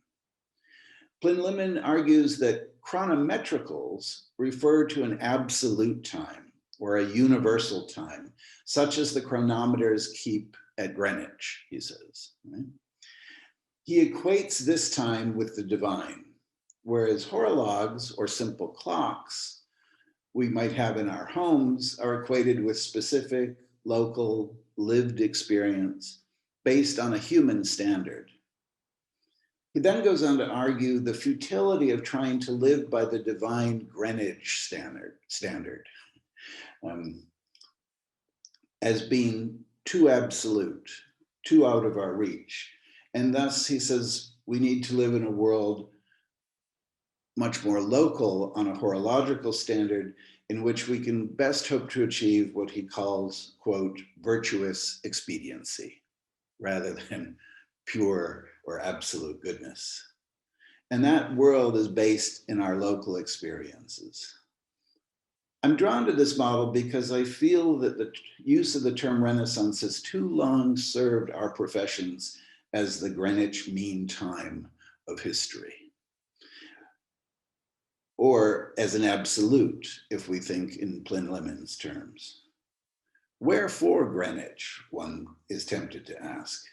Plinlimmon argues that chronometricals refer to an absolute time or a universal time, such as the chronometers keep at Greenwich, he says. Right? He equates this time with the divine, whereas horologs or simple clocks we might have in our homes are equated with specific, local, lived experience based on a human standard. He then goes on to argue the futility of trying to live by the divine Greenwich standard. As being too absolute, too out of our reach. And thus, he says, we need to live in a world much more local on a horological standard in which we can best hope to achieve what he calls, quote, virtuous expediency, rather than pure or absolute goodness. And that world is based in our local experiences. I'm drawn to this model because I feel that the use of the term Renaissance has too long served our professions as the Greenwich Mean Time of history, or as an absolute, if we think in Plinlimmon's terms. Wherefore Greenwich, one is tempted to ask.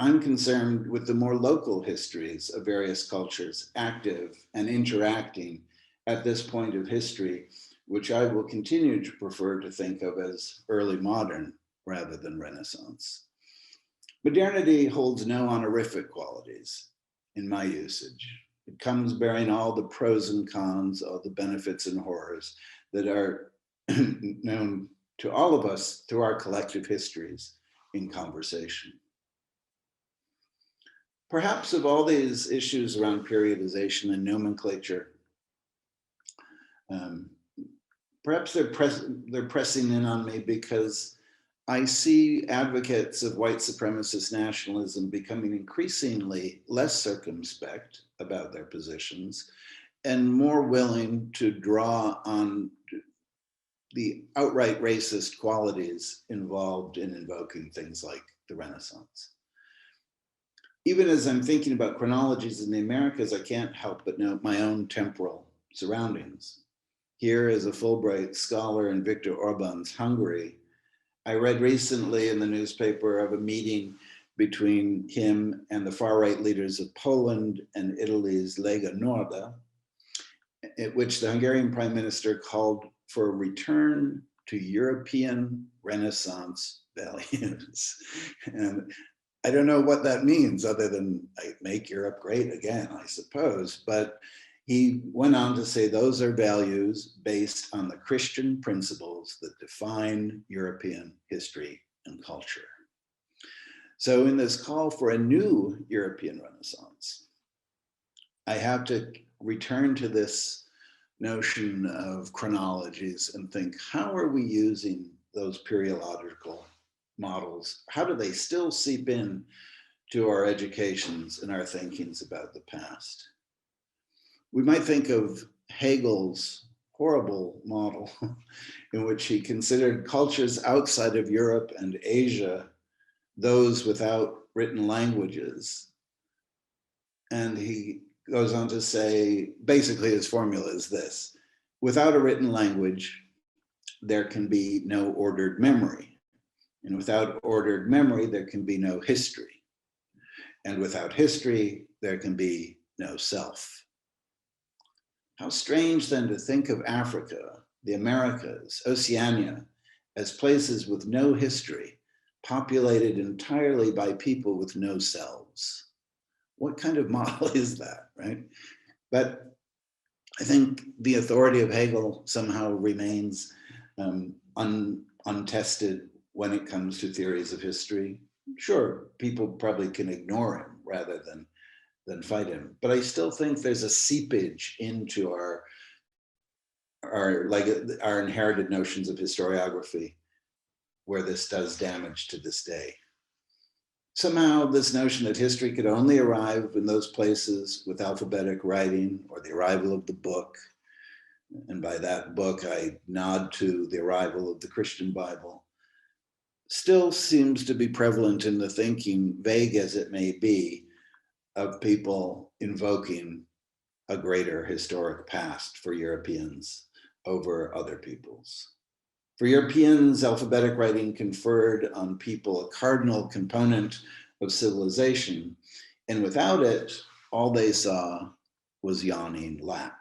I'm concerned with the more local histories of various cultures active and interacting at this point of history, which I will continue to prefer to think of as early modern rather than Renaissance. Modernity holds no honorific qualities in my usage. It comes bearing all the pros and cons, all the benefits and horrors that are known to all of us through our collective histories in conversation. Perhaps of all these issues around periodization and nomenclature, perhaps they're pressing in on me because I see advocates of white supremacist nationalism becoming increasingly less circumspect about their positions and more willing to draw on the outright racist qualities involved in invoking things like the Renaissance. Even as I'm thinking about chronologies in the Americas, I can't help but note my own temporal surroundings. Here, as a Fulbright scholar in Viktor Orban's Hungary, I read recently in the newspaper of a meeting between him and the far-right leaders of Poland and Italy's Lega Nord, at which the Hungarian prime minister called for a return to European Renaissance values. And I don't know what that means other than make Europe great again, I suppose. But he went on to say those are values based on the Christian principles that define European history and culture. So in this call for a new European Renaissance, I have to return to this notion of chronologies and think, how are we using those periodical models? How do they still seep in to our educations and our thinkings about the past? We might think of Hegel's horrible model in which he considered cultures outside of Europe and Asia those without written languages. And he goes on to say, basically his formula is this: without a written language, there can be no ordered memory. And without ordered memory, there can be no history. And without history, there can be no self. How strange then to think of Africa, the Americas, Oceania, as places with no history, populated entirely by people with no selves. What kind of model is that, right? But I think the authority of Hegel somehow remains untested when it comes to theories of history. Sure, people probably can ignore him rather than fight him, but I still think there's a seepage into our inherited notions of historiography where this does damage to this day. Somehow this notion that history could only arrive in those places with alphabetic writing or the arrival of the book, and by that book I nod to the arrival of the Christian Bible, still seems to be prevalent in the thinking, vague as it may be, of people invoking a greater historic past for Europeans over other peoples. For Europeans, alphabetic writing conferred on people a cardinal component of civilization, and without it, all they saw was yawning lack.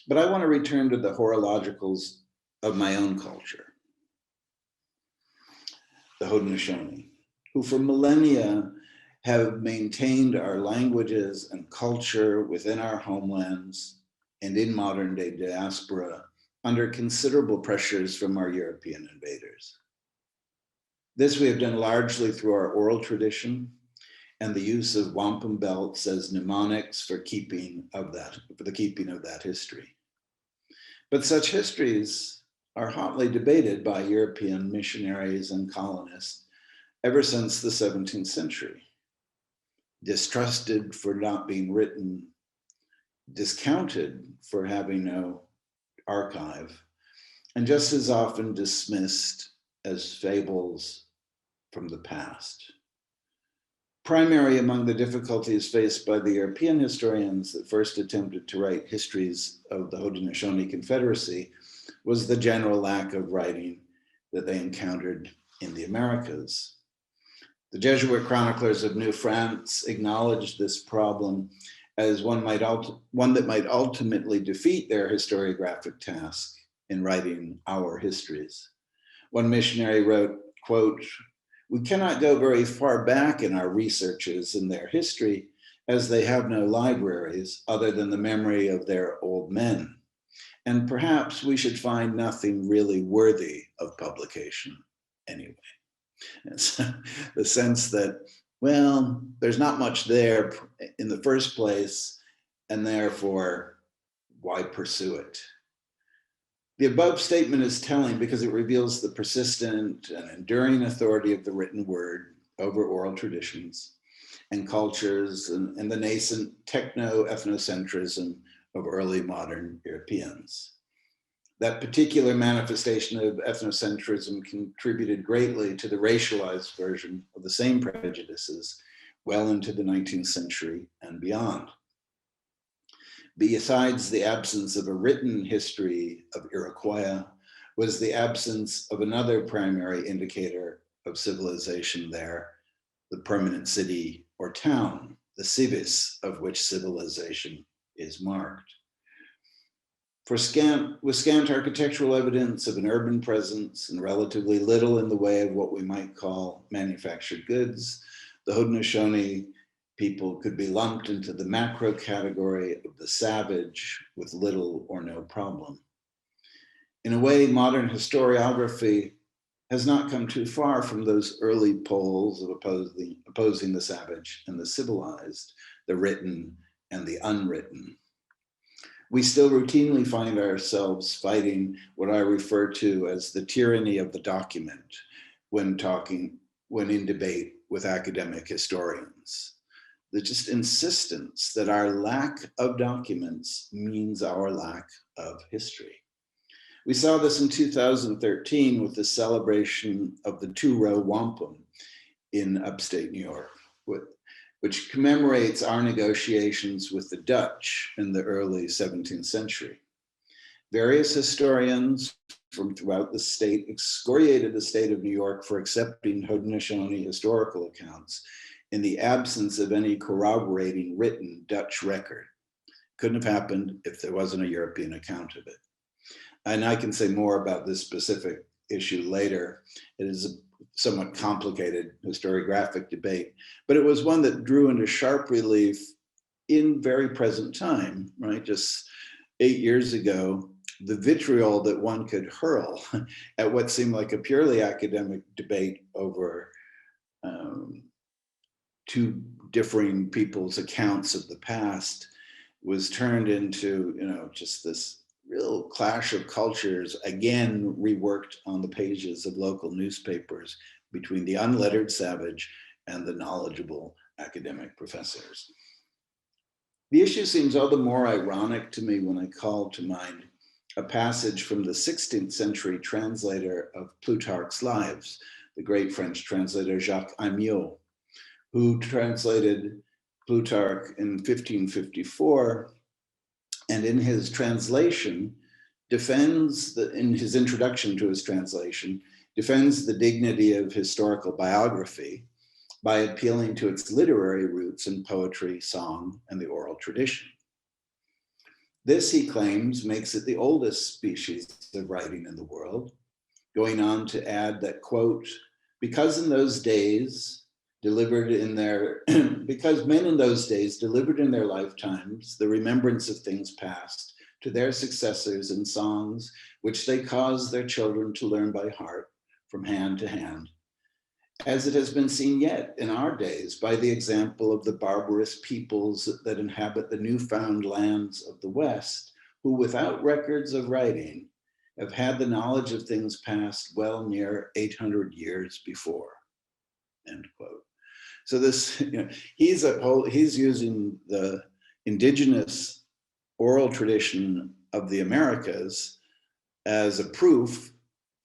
But I want to return to the horologicals of my own culture, the Haudenosaunee, who for millennia have maintained our languages and culture within our homelands and in modern day diaspora under considerable pressures from our European invaders. This we have done largely through our oral tradition and the use of wampum belts as mnemonics for the keeping of that history. But such histories are hotly debated by European missionaries and colonists ever since the 17th century. Distrusted for not being written, discounted for having no archive, and just as often dismissed as fables from the past. Primary among the difficulties faced by the European historians that first attempted to write histories of the Haudenosaunee Confederacy was the general lack of writing that they encountered in the Americas. The Jesuit chroniclers of New France acknowledged this problem as one that might ultimately defeat their historiographic task in writing our histories. One missionary wrote, quote, "We cannot go very far back in our researches in their history, as they have no libraries other than the memory of their old men. And perhaps we should find nothing really worthy of publication anyway." It's the sense that, well, there's not much there in the first place, and therefore, why pursue it? The above statement is telling because it reveals the persistent and enduring authority of the written word over oral traditions and cultures, and the nascent techno-ethnocentrism of early modern Europeans. That particular manifestation of ethnocentrism contributed greatly to the racialized version of the same prejudices well into the 19th century and beyond. Besides the absence of a written history of Iroquois, was the absence of another primary indicator of civilization there, the permanent city or town, the civis of which civilization is marked. With scant architectural evidence of an urban presence and relatively little in the way of what we might call manufactured goods, the Haudenosaunee people could be lumped into the macro category of the savage with little or no problem. In a way, modern historiography has not come too far from those early poles of opposing the savage and the civilized, the written and the unwritten. We still routinely find ourselves fighting what I refer to as the tyranny of the document when in debate with academic historians. The just insistence that our lack of documents means our lack of history. We saw this in 2013 with the celebration of the two-row wampum in upstate New York, which commemorates our negotiations with the Dutch in the early 17th century. Various historians from throughout the state excoriated the state of New York for accepting Haudenosaunee historical accounts in the absence of any corroborating written Dutch record. Couldn't have happened if there wasn't a European account of it. And I can say more about this specific issue later. It is a somewhat complicated historiographic debate, but it was one that drew into sharp relief in very present time, right? Just 8 years ago, the vitriol that one could hurl at what seemed like a purely academic debate over two differing people's accounts of the past was turned into, just this real clash of cultures, again reworked on the pages of local newspapers between the unlettered savage and the knowledgeable academic professors. The issue seems all the more ironic to me when I call to mind a passage from the 16th century translator of Plutarch's Lives, the great French translator Jacques Amiot, who translated Plutarch in 1554, and in his translation in his introduction to his translation, defends the dignity of historical biography by appealing to its literary roots in poetry, song, and the oral tradition. This, he claims, makes it the oldest species of writing in the world, going on to add that, quote, because men in those days delivered in their lifetimes the remembrance of things past to their successors in songs which they caused their children to learn by heart from hand to hand, as it has been seen yet in our days by the example of the barbarous peoples that inhabit the newfound lands of the West, who without records of writing have had the knowledge of things past well near 800 years before, end quote. So this, he's using the indigenous oral tradition of the Americas as a proof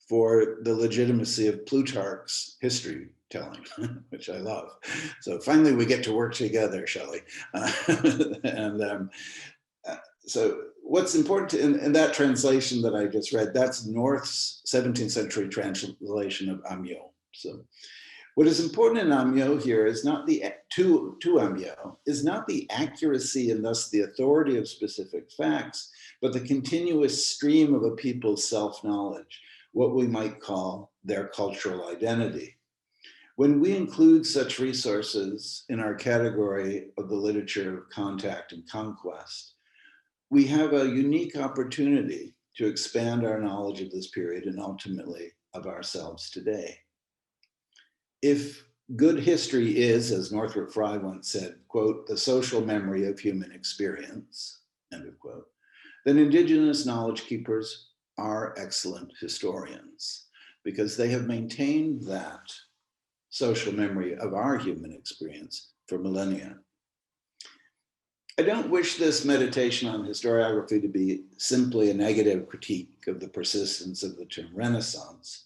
for the legitimacy of Plutarch's history telling, which I love. So finally we get to work together, Shelley. So what's important in that translation that I just read, that's North's 17th century translation of Amiot. So what is important in Amiot here is not the, to Amiot, is not the accuracy and thus the authority of specific facts, but the continuous stream of a people's self-knowledge, what we might call their cultural identity. When we include such resources in our category of the literature of contact and conquest, we have a unique opportunity to expand our knowledge of this period and ultimately of ourselves today. If good history is, as Northrop Frye once said, quote, the social memory of human experience, end of quote, then Indigenous knowledge keepers are excellent historians because they have maintained that social memory of our human experience for millennia. I don't wish this meditation on historiography to be simply a negative critique of the persistence of the term Renaissance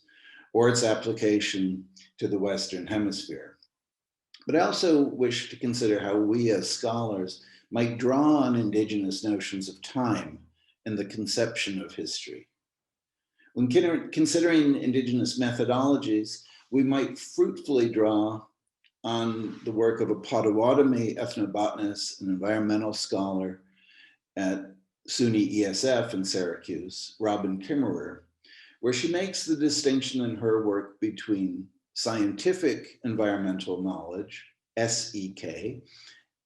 or its application to the Western Hemisphere. But I also wish to consider how we as scholars might draw on Indigenous notions of time in the conception of history. When considering Indigenous methodologies, we might fruitfully draw on the work of a Potawatomi ethnobotanist and environmental scholar at SUNY ESF in Syracuse, Robin Kimmerer, where she makes the distinction in her work between scientific environmental knowledge, SEK,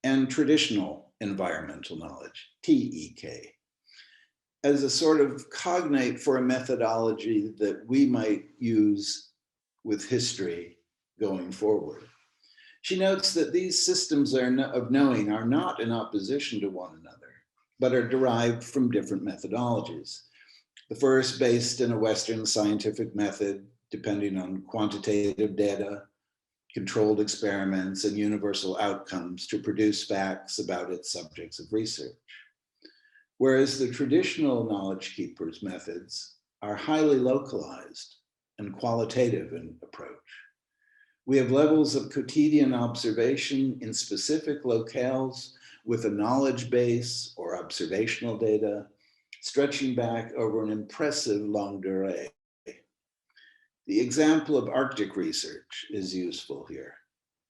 and traditional environmental knowledge, TEK, as a sort of cognate for a methodology that we might use with history going forward. She notes that these systems of knowing are not in opposition to one another, but are derived from different methodologies. The first based in a Western scientific method, depending on quantitative data, controlled experiments, and universal outcomes to produce facts about its subjects of research. Whereas the traditional knowledge keepers' methods are highly localized and qualitative in approach. We have levels of quotidian observation in specific locales with a knowledge base or observational data stretching back over an impressive longue durée. The example of Arctic research is useful here,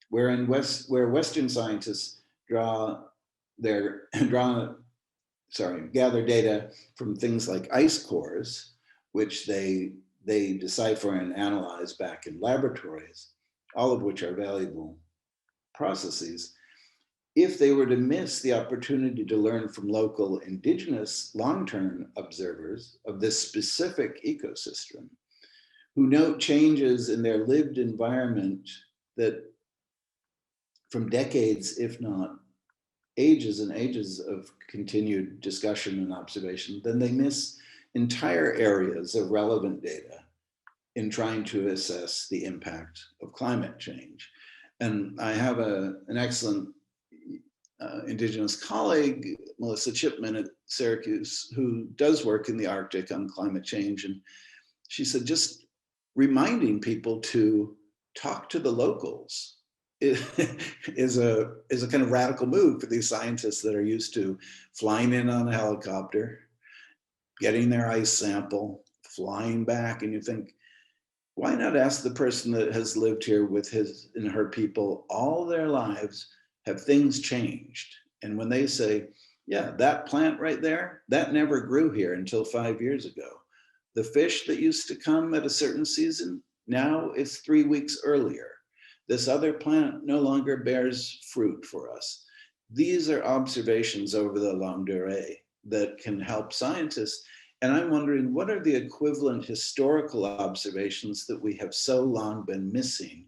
where Western scientists gather data from things like ice cores, which they decipher and analyze back in laboratories, all of which are valuable processes. If they were to miss the opportunity to learn from local Indigenous long-term observers of this specific ecosystem, who note changes in their lived environment that from decades, if not ages and ages of continued discussion and observation, then they miss entire areas of relevant data in trying to assess the impact of climate change. And I have an excellent Indigenous colleague, Melissa Chipman at Syracuse, who does work in the Arctic on climate change. And she said, just reminding people to talk to the locals is a kind of radical move for these scientists that are used to flying in on a helicopter, getting their ice sample, flying back, and you think, why not ask the person that has lived here with his and her people all their lives, have things changed? And when they say, yeah, that plant right there, that never grew here until 5 years ago. The fish that used to come at a certain season, now it's 3 weeks earlier. This other plant no longer bears fruit for us. These are observations over the longue durée that can help scientists. And I'm wondering, what are the equivalent historical observations that we have so long been missing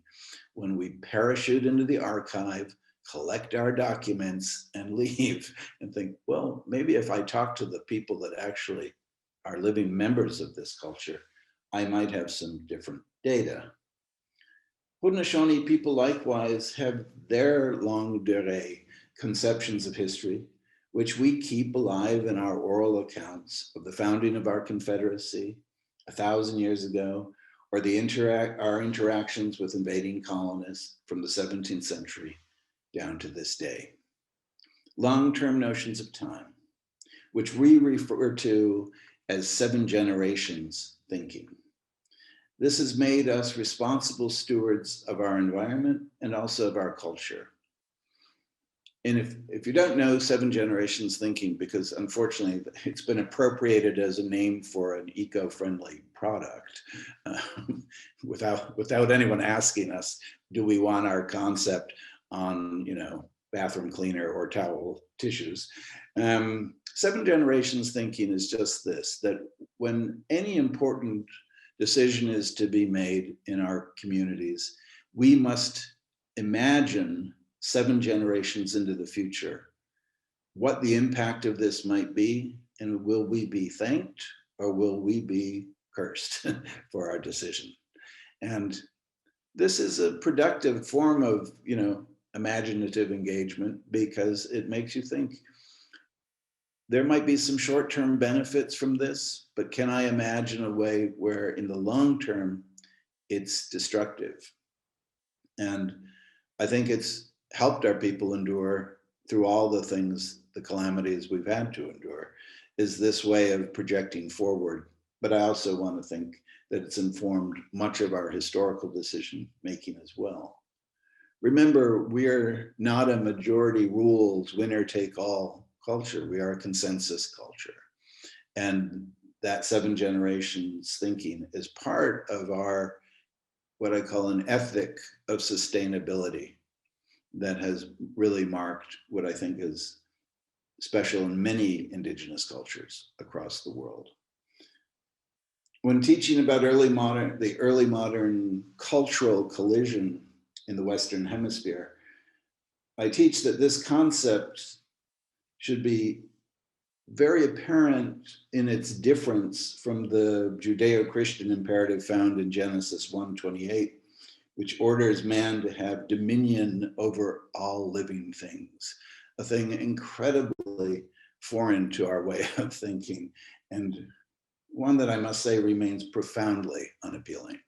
when we parachute into the archive, collect our documents, and leave and think, well, maybe if I talk to the people that actually are living members of this culture, I might have some different data. Haudenosaunee people likewise have their longue durée conceptions of history, which we keep alive in our oral accounts of the founding of our Confederacy 1,000 years ago, or our interactions with invading colonists from the 17th century down to this day. Long-term notions of time, which we refer to as 7 generations thinking. This has made us responsible stewards of our environment and also of our culture. And if you don't know 7 generations thinking, because unfortunately it's been appropriated as a name for an eco-friendly product, without anyone asking us, do we want our concept on, bathroom cleaner or towel tissues? 7 generations thinking is just this, that when any important decision is to be made in our communities, we must imagine 7 generations into the future, what the impact of this might be, and will we be thanked or will we be cursed for our decision? And this is a productive form of, imaginative engagement, because it makes you think, there might be some short-term benefits from this, but can I imagine a way where in the long term, it's destructive? And I think it's helped our people endure through all the things, the calamities we've had to endure, is this way of projecting forward. But I also want to think that it's informed much of our historical decision making as well. Remember, we're not a majority rules, winner take all culture. We are a consensus culture. And that 7 generations thinking is part of our, what I call an ethic of sustainability, that has really marked what I think is special in many indigenous cultures across the world. When teaching about the early modern cultural collision in the Western Hemisphere, I teach that this concept should be very apparent in its difference from the Judeo-Christian imperative found in Genesis 1:28, which orders man to have dominion over all living things, a thing incredibly foreign to our way of thinking, and one that I must say remains profoundly unappealing.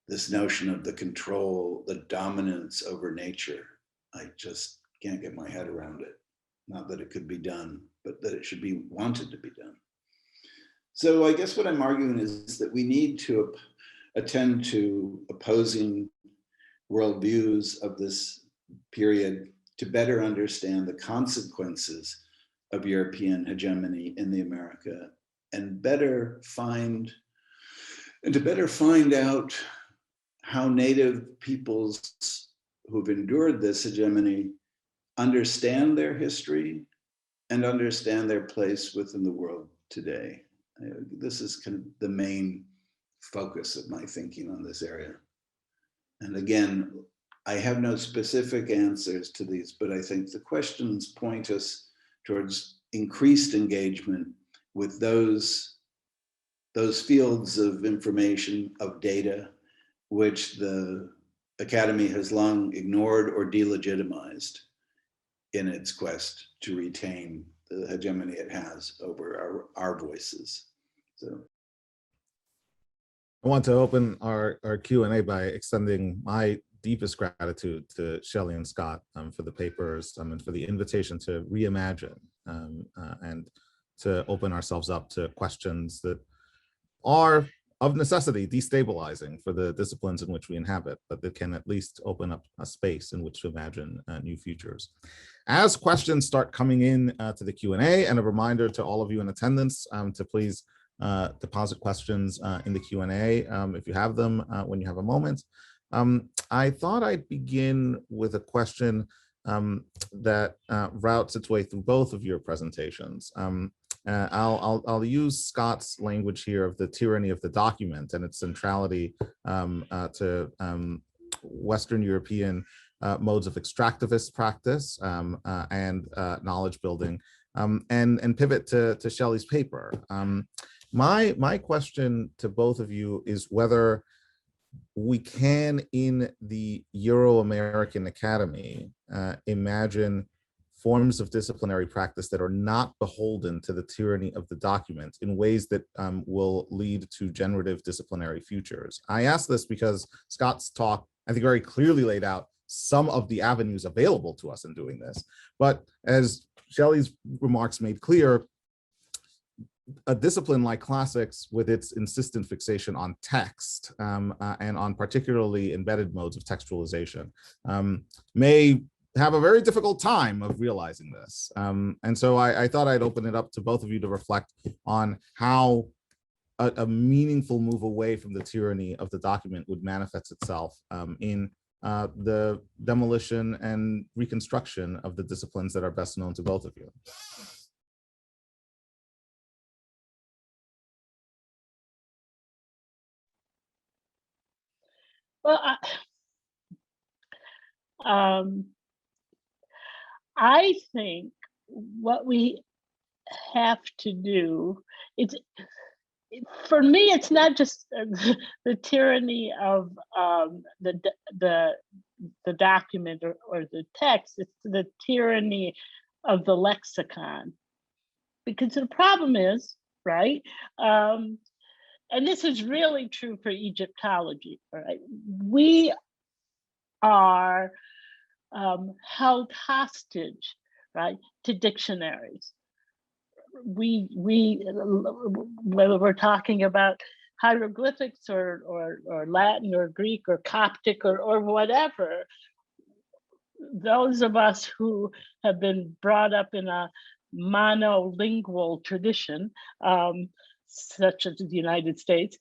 This notion of the control, the dominance over nature, I just can't get my head around it. Not that it could be done, but that it should be wanted to be done. So I guess what I'm arguing is that we need to attend to opposing worldviews of this period to better understand the consequences of European hegemony in the America, and to better find out how Native peoples who've endured this hegemony understand their history and understand their place within the world today. This is kind of the main focus of my thinking on this area. And again, I have no specific answers to these, but I think the questions point us towards increased engagement with those fields of information, of data, which the Academy has long ignored or delegitimized in its quest to retain the hegemony it has over our voices. So I want to open our Q&A by extending my deepest gratitude to Shelley and Scott for the papers and for the invitation to reimagine and to open ourselves up to questions that are of necessity destabilizing for the disciplines in which we inhabit, but that can at least open up a space in which to imagine new futures. As questions start coming in to the Q&A, and a reminder to all of you in attendance to please deposit questions in the Q&A if you have them when you have a moment. I thought I'd begin with a question that routes its way through both of your presentations. I'll use Scott's language here of the tyranny of the document and its centrality to Western European modes of extractivist practice and knowledge building, and pivot to Shelley's paper. My question to both of you is whether we can, in the Euro-American Academy, imagine forms of disciplinary practice that are not beholden to the tyranny of the document in ways that will lead to generative disciplinary futures. I ask this because Scott's talk, I think, very clearly laid out some of the avenues available to us in doing this. But as Shelley's remarks made clear, a discipline like classics, with its insistent fixation on text and on particularly embedded modes of textualization, may have a very difficult time of realizing this. And so I thought I'd open it up to both of you to reflect on how a meaningful move away from the tyranny of the document would manifest itself in the demolition and reconstruction of the disciplines that are best known to both of you. Well, I think what we have to do, for me, it's not just the tyranny of the document or the text, it's the tyranny of the lexicon. Because the problem is, right, and this is really true for Egyptology, right? We are held hostage, right, to dictionaries. Whether we're talking about hieroglyphics or Latin or Greek or Coptic or whatever, those of us who have been brought up in a monolingual tradition, such as the United States,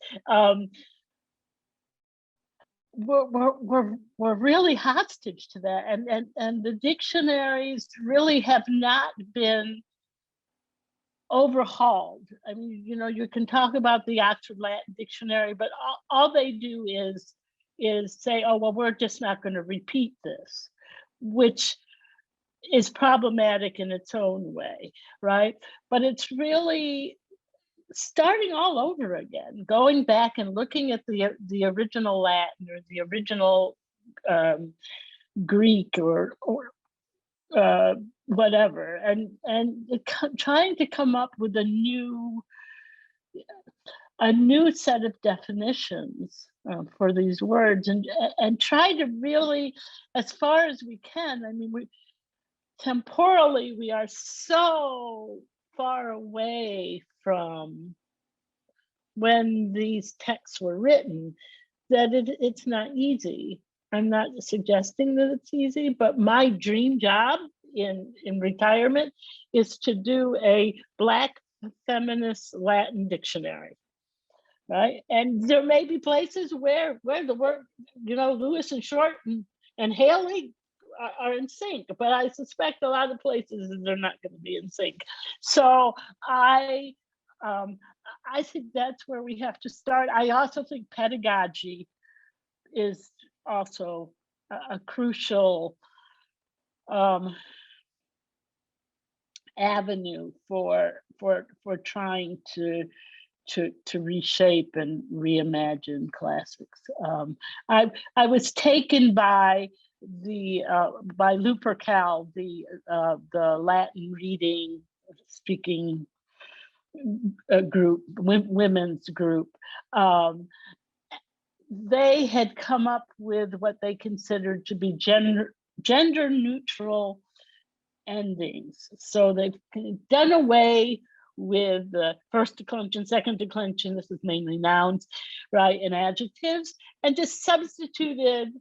we're really hostage to that, and the dictionaries really have not been overhauled. I mean, you know, you can talk about the Oxford Latin Dictionary, but all they do is say, oh, well, we're just not going to repeat this, which is problematic in its own way, right? But it's really starting all over again, going back and looking at the original Latin or the original Greek or whatever, and trying to come up with a new set of definitions for these words, and try to really, as far as we can. I mean, temporally we are so far away from when these texts were written that it's not easy. I'm not suggesting that it's easy, but my dream job in retirement is to do a Black feminist Latin dictionary, right? And there may be places where the word, you know, Lewis and Short and Haley are in sync, but I suspect a lot of places they're not going to be in sync. So I think that's where we have to start. I also think pedagogy is also a crucial avenue for trying to reshape and reimagine classics. I was taken by Lupercal, the Latin reading speaking group, women's group. They had come up with what they considered to be gender neutral endings. So they've done away with the first declension, second declension, this is mainly nouns, right, and adjectives, and just substituted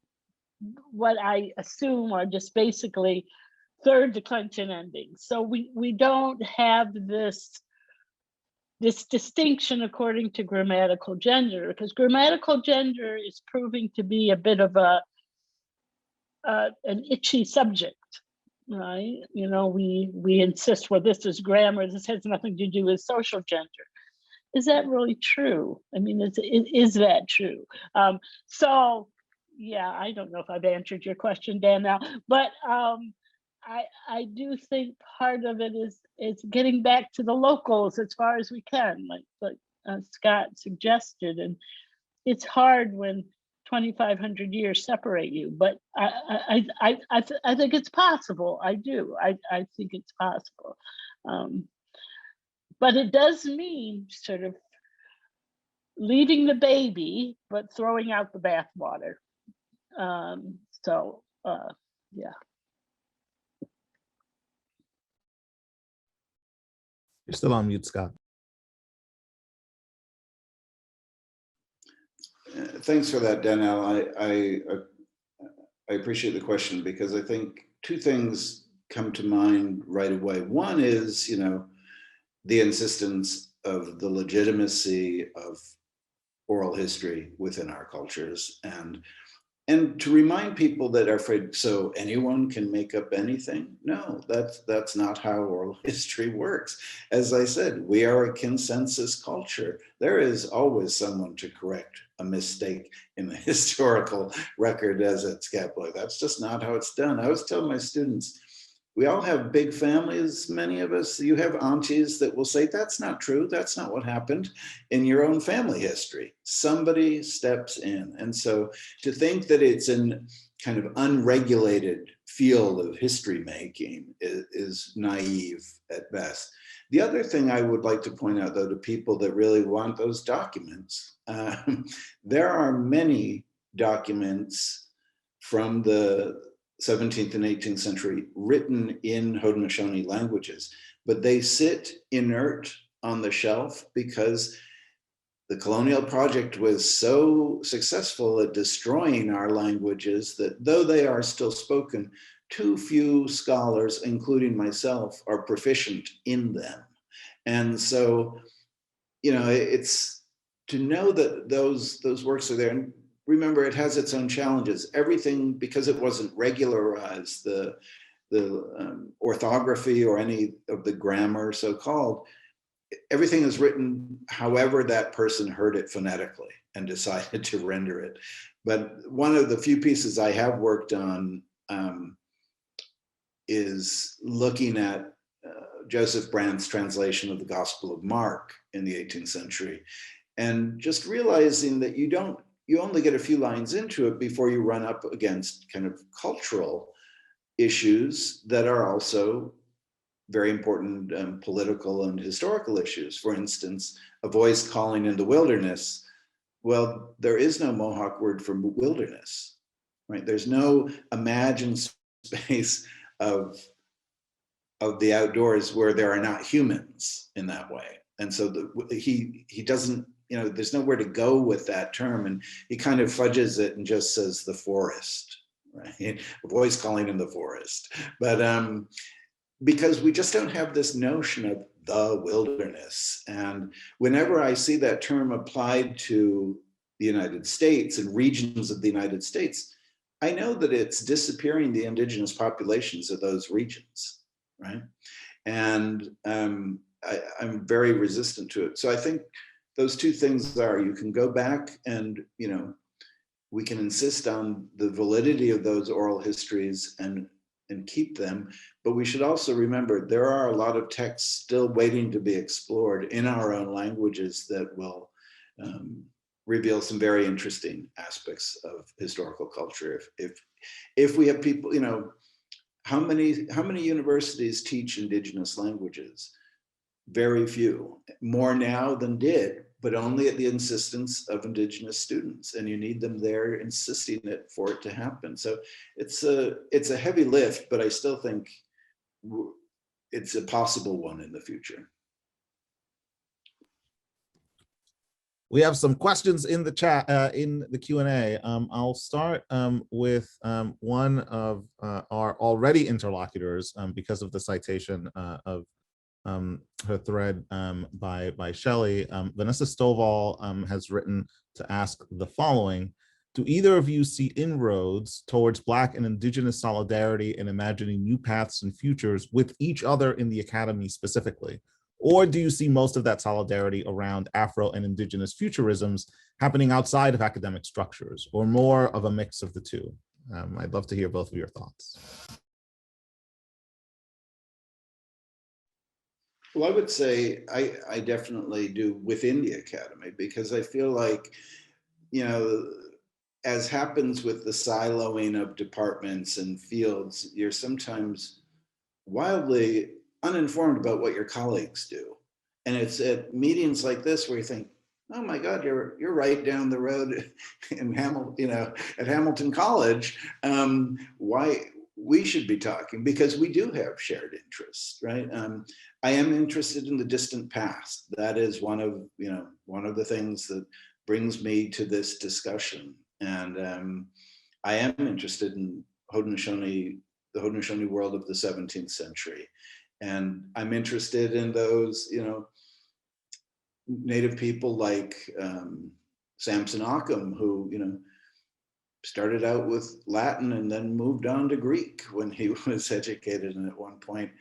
what I assume are just basically third declension endings. So we don't have this distinction according to grammatical gender, because grammatical gender is proving to be a bit of an itchy subject, right? You know, we insist, well, this is grammar, this has nothing to do with social gender. Is that really true? I mean, is that true? So yeah, I don't know if I've answered your question, Dan-El, but I do think part of it is getting back to the locals as far as we can, like Scott suggested. And it's hard when 2,500 years separate you, but I think it's possible. I do. I think it's possible. But it does mean sort of leaving the baby, but throwing out the bathwater. Yeah. You're still on mute, Scott. Thanks for that, Dan-El. I appreciate the question, because I think two things come to mind right away. One is, the insistence of the legitimacy of oral history within our cultures, and to remind people that are afraid, so anyone can make up anything. No, that's not how oral history works. As I said, we are a consensus culture. There is always someone to correct a mistake in the historical record as it's kept. Like, that's just not how it's done. I always tell my students, we all have big families, many of us. You have aunties that will say, that's not true. That's not what happened in your own family history. Somebody steps in. And so to think that it's in kind of unregulated field of history making is naive at best. The other thing I would like to point out, though, to people that really want those documents, there are many documents from the 17th and 18th century written in Haudenosaunee languages, but they sit inert on the shelf because the colonial project was so successful at destroying our languages that, though they are still spoken, too few scholars, including myself, are proficient in them. And so, it's to know that those works are there. And remember, it has its own challenges. Everything, because it wasn't regularized, the orthography or any of the grammar, so-called, everything is written however that person heard it phonetically and decided to render it. But one of the few pieces I have worked on is looking at Joseph Brandt's translation of the Gospel of Mark in the 18th century, and just realizing that you only get a few lines into it before you run up against kind of cultural issues that are also very important political and historical issues. For instance, a voice calling in the wilderness. Well, there is no Mohawk word for wilderness, right? There's no imagined space of the outdoors where there are not humans in that way. And so he doesn't, there's nowhere to go with that term, and he kind of fudges it and just says the forest, right? A voice calling in the forest. But because we just don't have this notion of the wilderness. And whenever I see that term applied to the United States and regions of the United States, I know that it's disappearing the indigenous populations of those regions, right? And I'm very resistant to it. So I think those two things are, you can go back and, we can insist on the validity of those oral histories and keep them, but we should also remember there are a lot of texts still waiting to be explored in our own languages that will reveal some very interesting aspects of historical culture. If we have people, how many universities teach indigenous languages? Very few. More now than did, but only at the insistence of indigenous students, and you need them there insisting it for it to happen. So it's a heavy lift, but I still think it's a possible one in the future. We have some questions in the chat, in the Q&A. I'll start with one of our already interlocutors because of the citation of her thread by Shelley. Vanessa Stovall has written to ask the following: do either of you see inroads towards Black and Indigenous solidarity in imagining new paths and futures with each other in the academy specifically? Or do you see most of that solidarity around Afro and Indigenous futurisms happening outside of academic structures, or more of a mix of the two? I'd love to hear both of your thoughts. Well, I would say I definitely do within the academy, because I feel like, as happens with the siloing of departments and fields, you're sometimes wildly uninformed about what your colleagues do. And it's at meetings like this where you think, oh my God, you're right down the road in at Hamilton College. Why we should be talking, because we do have shared interests, right? I am interested in the distant past. That is one of the things that brings me to this discussion. And I am interested in the Haudenosaunee world of the 17th century. And I'm interested in those, Native people like Samson Occam, who, started out with Latin and then moved on to Greek when he was educated. And at one point,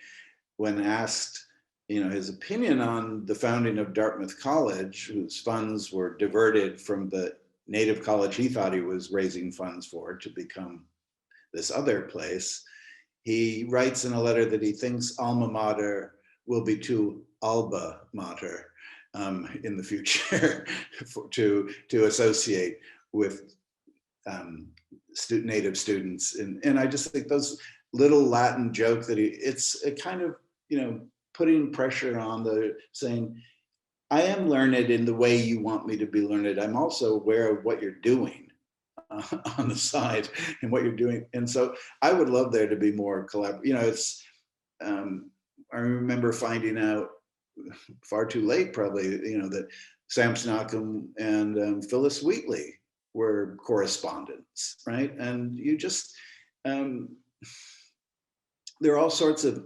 when asked, his opinion on the founding of Dartmouth College, whose funds were diverted from the native college he thought he was raising funds for to become this other place, he writes in a letter that he thinks alma mater will be to alba mater in the future to associate with native students. And I just think those little Latin joke that it's a kind of, putting pressure on saying, I am learned in the way you want me to be learned. I'm also aware of what you're doing on the side and what you're doing. And so I would love there to be more collaboration. I remember finding out far too late, probably, that Samson Occam and Phyllis Wheatley were correspondents, right? And you just, there are all sorts of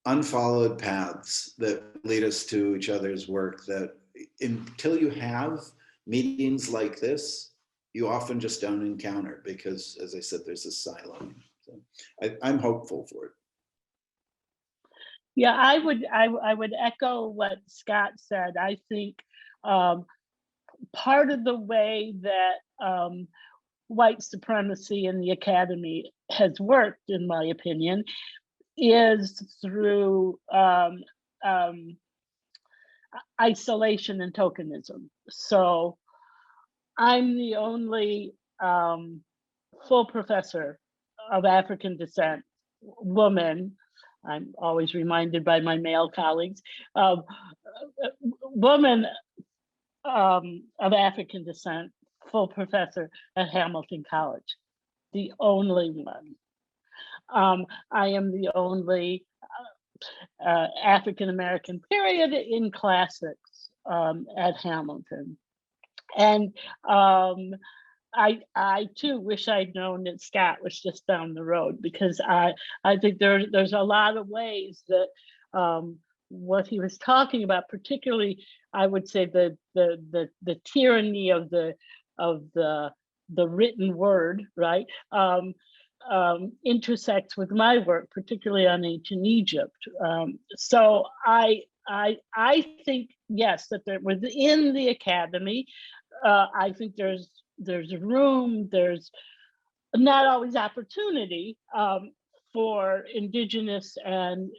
unfollowed paths that lead us to each other's work that until you have meetings like this, you often just don't encounter, because, as I said, there's a silo. So I'm hopeful for it. Yeah, I would echo what Scott said. I think part of the way that white supremacy in the academy has worked, in my opinion, is through isolation and tokenism. So I'm the only full professor of African descent, woman. I'm always reminded by my male colleagues, woman of African descent, full professor at Hamilton College, the only one. I am the only African-American period in classics at Hamilton. And I too wish I'd known that Scott was just down the road, because I think there's a lot of ways that what he was talking about, particularly I would say the tyranny of the written word, right, intersects with my work, particularly on ancient Egypt. So I think, yes, that within the academy, I think there's room, there's not always opportunity for indigenous and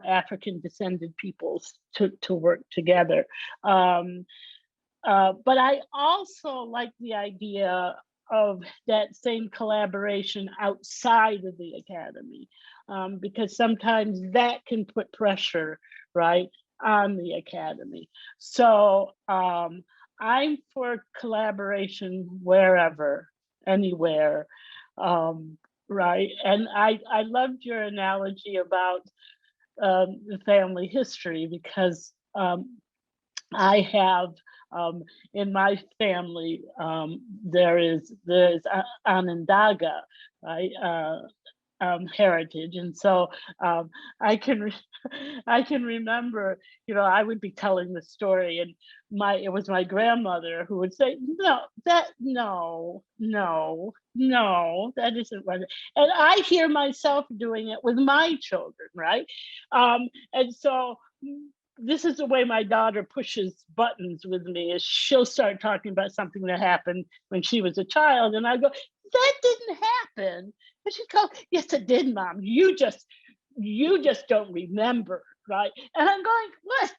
African descended peoples to work together. But I also like the idea of that same collaboration outside of the academy, because sometimes that can put pressure, right, on the academy. So I'm for collaboration wherever, anywhere, right? And I loved your analogy about the family history, because I have in my family there's Onondaga, right, heritage, and so I can remember, I would be telling the story, and it was my grandmother who would say, no, that isn't what and I hear myself doing it with my children, right? And so this is the way my daughter pushes buttons with me, is she'll start talking about something that happened when she was a child, and I go, that didn't happen. And she'd go, yes, it did, Mom. You just don't remember, right? And I'm going, what?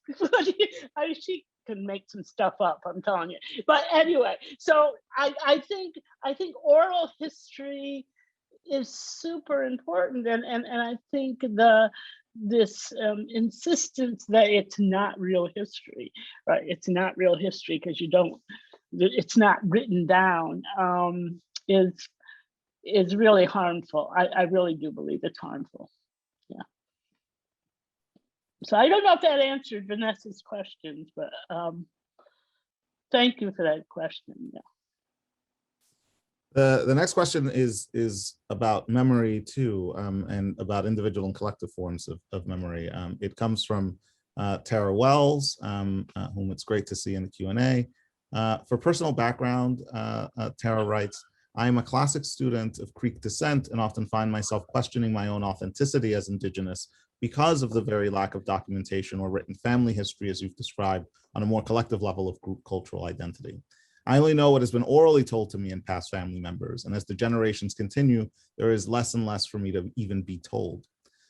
She can make some stuff up, I'm telling you. But anyway, so I think oral history is super important, and I think this insistence that it's not real history, right? It's not real history because it's not written down, is really harmful. I really do believe it's harmful. Yeah. So I don't know if that answered Vanessa's questions, but thank you for that question. Yeah. The next question is about memory too, and about individual and collective forms of memory. It comes from Tara Wells, whom it's great to see in the Q&A. For personal background, Tara writes, I am a classic student of Creek descent and often find myself questioning my own authenticity as Indigenous because of the very lack of documentation or written family history, as you've described, on a more collective level of group cultural identity. I only know what has been orally told to me in past family members, and as the generations continue, there is less and less for me to even be told.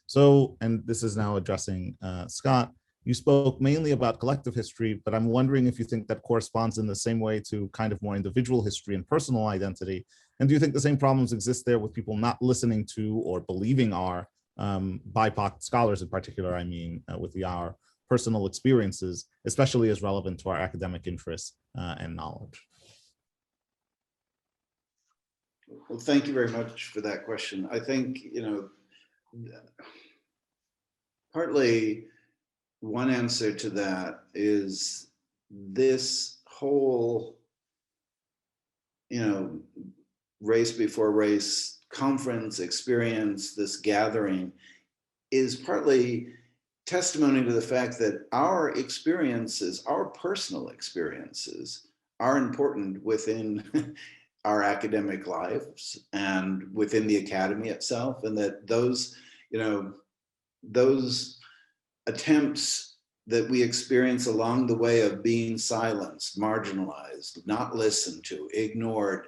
So, and this is now addressing Scott, you spoke mainly about collective history, but I'm wondering if you think that corresponds in the same way to kind of more individual history and personal identity. And do you think the same problems exist there with people not listening to or believing our BIPOC scholars in particular, I mean, with our personal experiences, especially as relevant to our academic interests and knowledge? Well, thank you very much for that question. I think, partly one answer to that is this whole, Race Before Race conference experience, this gathering, is partly testimony to the fact that our experiences, our personal experiences, are important within our academic lives and within the academy itself, and that those attempts that we experience along the way of being silenced, marginalized, not listened to, ignored,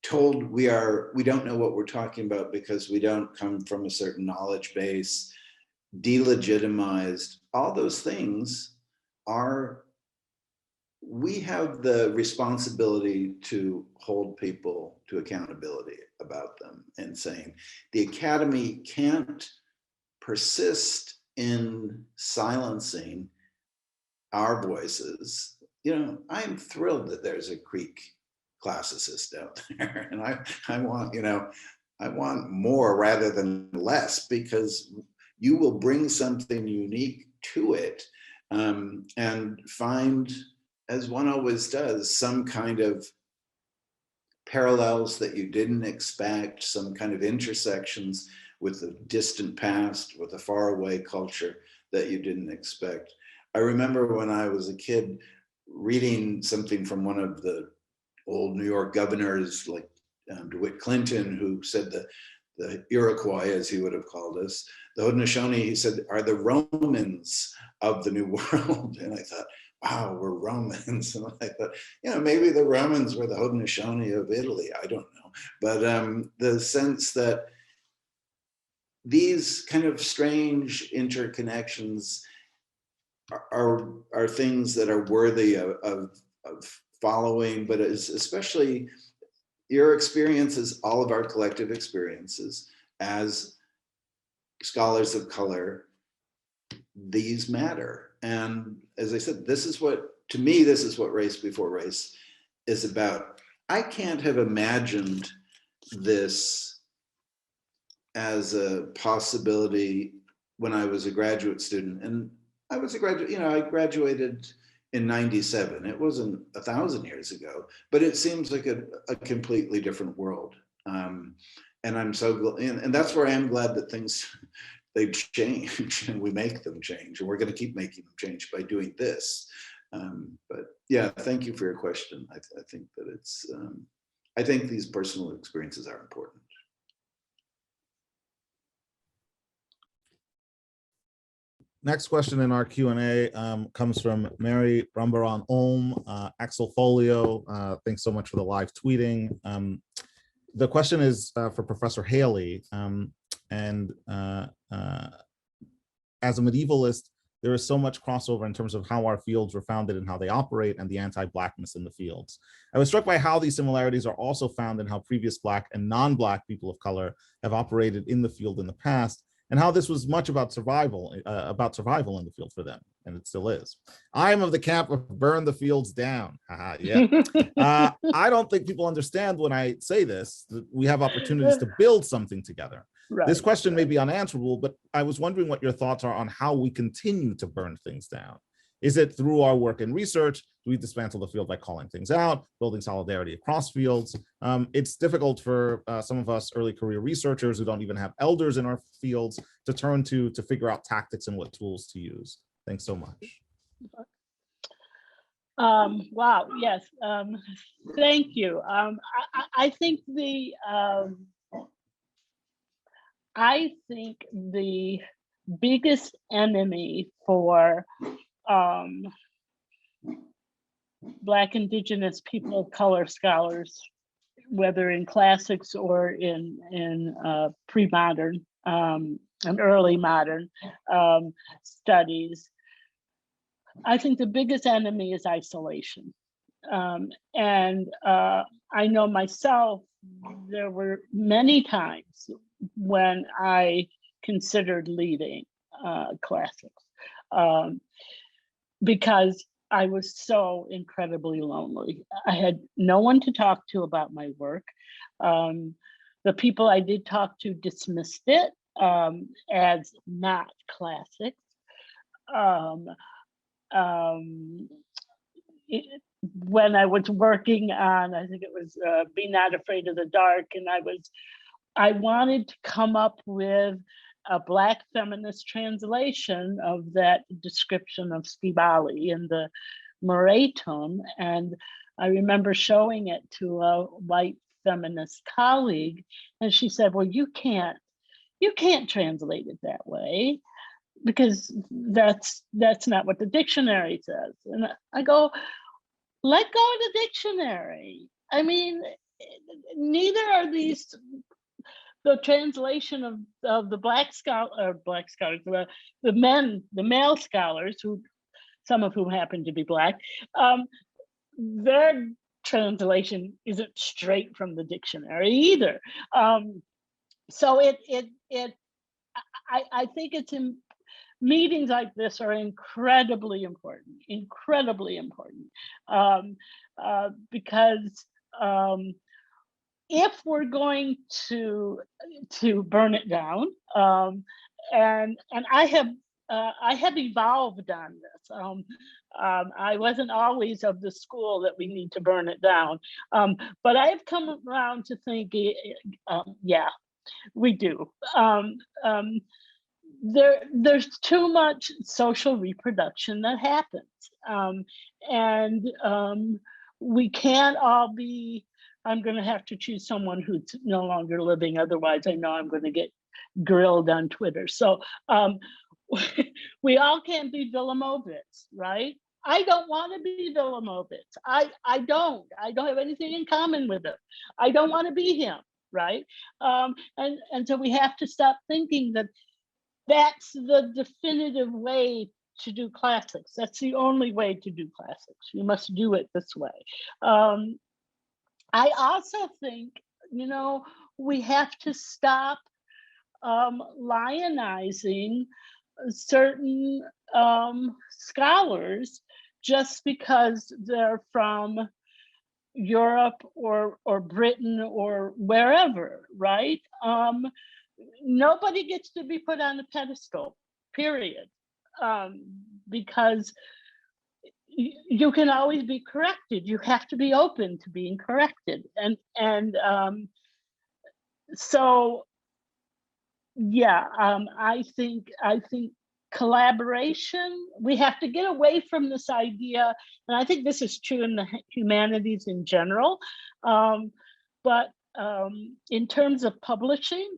told we don't know what we're talking about because we don't come from a certain knowledge base, delegitimized, all those things we have the responsibility to hold people to accountability about them, and saying the academy can't persist in silencing our voices. I'm thrilled that there's a Creek classicist out there, and I want more rather than less, because you will bring something unique to it, and find, as one always does, some kind of parallels that you didn't expect, some kind of intersections with the distant past, with a faraway culture that you didn't expect. I remember when I was a kid reading something from one of the old New York governors, like DeWitt Clinton, who said that the Iroquois, as he would have called us, the Haudenosaunee, he said, are the Romans of the New World. And I thought, wow, we're Romans. And I thought, maybe the Romans were the Haudenosaunee of Italy. I don't know. But the sense that these kind of strange interconnections are things that are worthy of following, but especially your experiences, all of our collective experiences as scholars of color, these matter. And as I said, to me, this is what Race Before Race is about. I can't have imagined this as a possibility when I was a graduate student. And I was a graduate, I graduated in 97. It wasn't 1,000 years ago, but it seems like a completely different world. And I'm so glad, and that's where I am glad that they change and we make them change, and we're going to keep making them change by doing this. But yeah, thank you for your question. I think that I think these personal experiences are important. Next question in our Q&A comes from Mary Rambaran Olm, Axel Folio. Thanks so much for the live tweeting. The question is for Professor Haley. As a medievalist, there is so much crossover in terms of how our fields were founded and how they operate and the anti-Blackness in the fields. I was struck by how these similarities are also found in how previous Black and non-Black people of color have operated in the field in the past, and how this was much about survival in the field for them, and it still is. I am of the camp of burn the fields down. Yeah. I don't think people understand when I say this, that we have opportunities to build something together. Right. This question may be unanswerable, but I was wondering what your thoughts are on how we continue to burn things down. Is it through our work and research? Do we dismantle the field by calling things out, building solidarity across fields? It's difficult for some of us early career researchers who don't even have elders in our fields to turn to figure out tactics and what tools to use. Thanks so much. Wow, yes, thank you. I think the biggest enemy for Black, Indigenous, people of color scholars, whether in classics or in pre-modern and early modern studies, I think the biggest enemy is isolation. I know myself, there were many times when I considered leading classics because I was so incredibly lonely. I had no one to talk to about my work. The people I did talk to dismissed it as not classics. When I was working on, I think it was Be Not Afraid of the Dark, and I wanted to come up with a Black feminist translation of that description of Skibali in the Moretum. And I remember showing it to a white feminist colleague, and she said, well, you can't translate it that way, because that's not what the dictionary says. And I go, let go of the dictionary. I mean, neither are these the translation of the Black scholars, the male scholars, who some of whom happen to be Black. Their translation isn't straight from the dictionary either. So I think it's in meetings like this are incredibly important, because if we're going to burn it down, and I have evolved on this. I wasn't always of the school that we need to burn it down, but I have come around to thinking, yeah, we do. There's too much social reproduction that happens, and we can't all be. I'm going to have to choose someone who's no longer living, otherwise I know I'm going to get grilled on Twitter. So we all can't be Vilimovitz, right? I don't want to be Vilimovitz. I don't have anything in common with him. I don't want to be him, right? And so we have to stop thinking that that's the definitive way to do classics. That's the only way to do classics. You must do it this way. I also think, we have to stop lionizing certain scholars just because they're from Europe or Britain or wherever, right? Nobody gets to be put on a pedestal, period, because you can always be corrected. You have to be open to being corrected, and so yeah, I think collaboration. We have to get away from this idea, and I think this is true in the humanities in general. But in terms of publishing,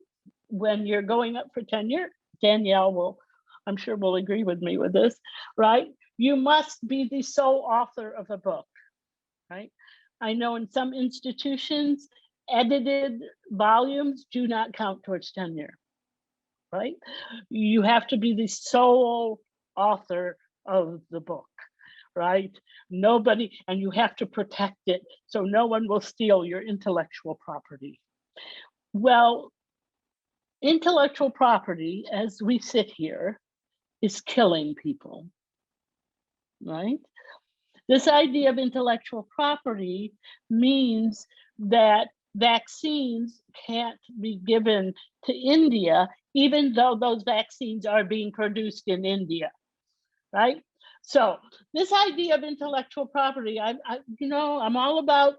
when you're going up for tenure, Dan-El I'm sure will agree with me with this, right? You must be the sole author of a book, right? I know in some institutions, edited volumes do not count towards tenure, right? You have to be the sole author of the book, right? Nobody, and you have to protect it so no one will steal your intellectual property. Well, intellectual property, as we sit here, is killing people, right? This idea of intellectual property means that vaccines can't be given to India, even though those vaccines are being produced in India, right? So this idea of intellectual property, I'm all about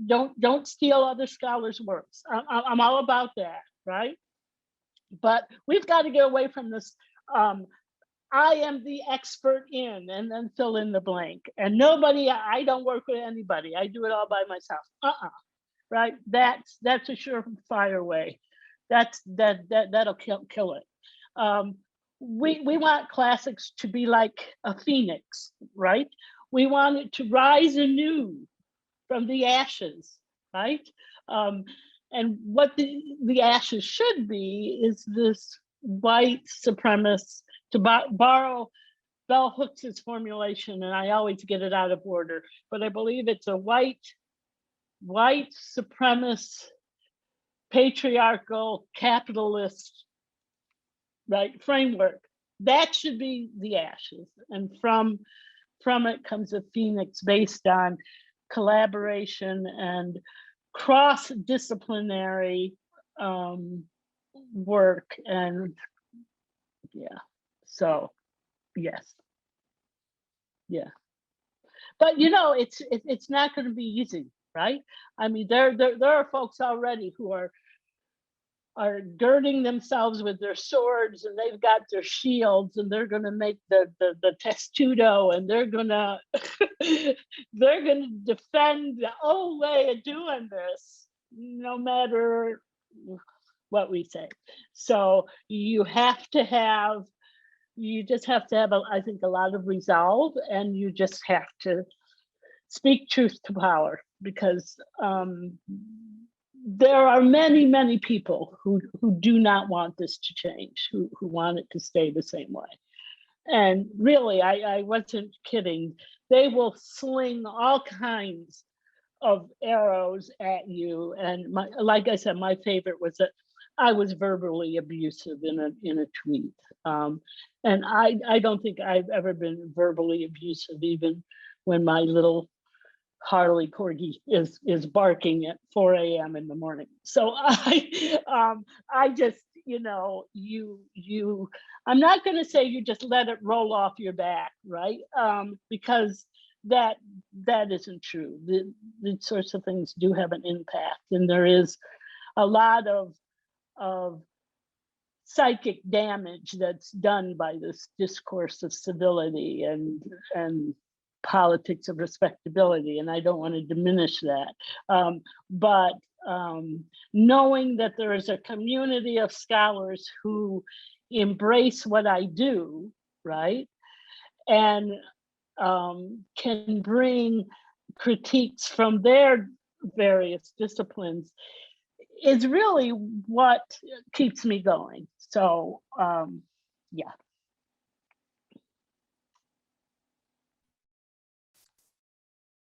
don't steal other scholars' works. I'm all about that, right? But we've got to get away from this. I am the expert in, and then fill in the blank. And I don't work with anybody. I do it all by myself. Right? That's a surefire way. That'll kill it. We want classics to be like a phoenix, right? We want it to rise anew from the ashes, right? And what the ashes should be is this white supremacist, to borrow Bell Hooks's formulation, and I always get it out of order, but I believe it's a white supremacist, patriarchal, capitalist, right, framework. That should be the ashes, and from it comes a phoenix based on collaboration and cross-disciplinary work. And yeah, so yes, yeah, but it's not going to be easy, right? I mean, there are folks already who are girding themselves with their swords, and they've got their shields, and they're going to make the testudo, and they're going to defend the old way of doing this, no matter what we say. So you just have to have, I think, a lot of resolve, and you just have to speak truth to power, because there are many, many people who do not want this to change, who want it to stay the same way. And really, I wasn't kidding. They will sling all kinds of arrows at you. And like I said, my favorite was that I was verbally abusive in a tweet. And I don't think I've ever been verbally abusive, even when my little Harley Corgi is barking at 4 a.m. in the morning. So I just, I'm not going to say you just let it roll off your back, right? Because that isn't true. These sorts of things do have an impact, and there is a lot of psychic damage that's done by this discourse of civility and politics of respectability, and I don't want to diminish that. But knowing that there is a community of scholars who embrace what I do, right, and can bring critiques from their various disciplines is really what keeps me going. So yeah.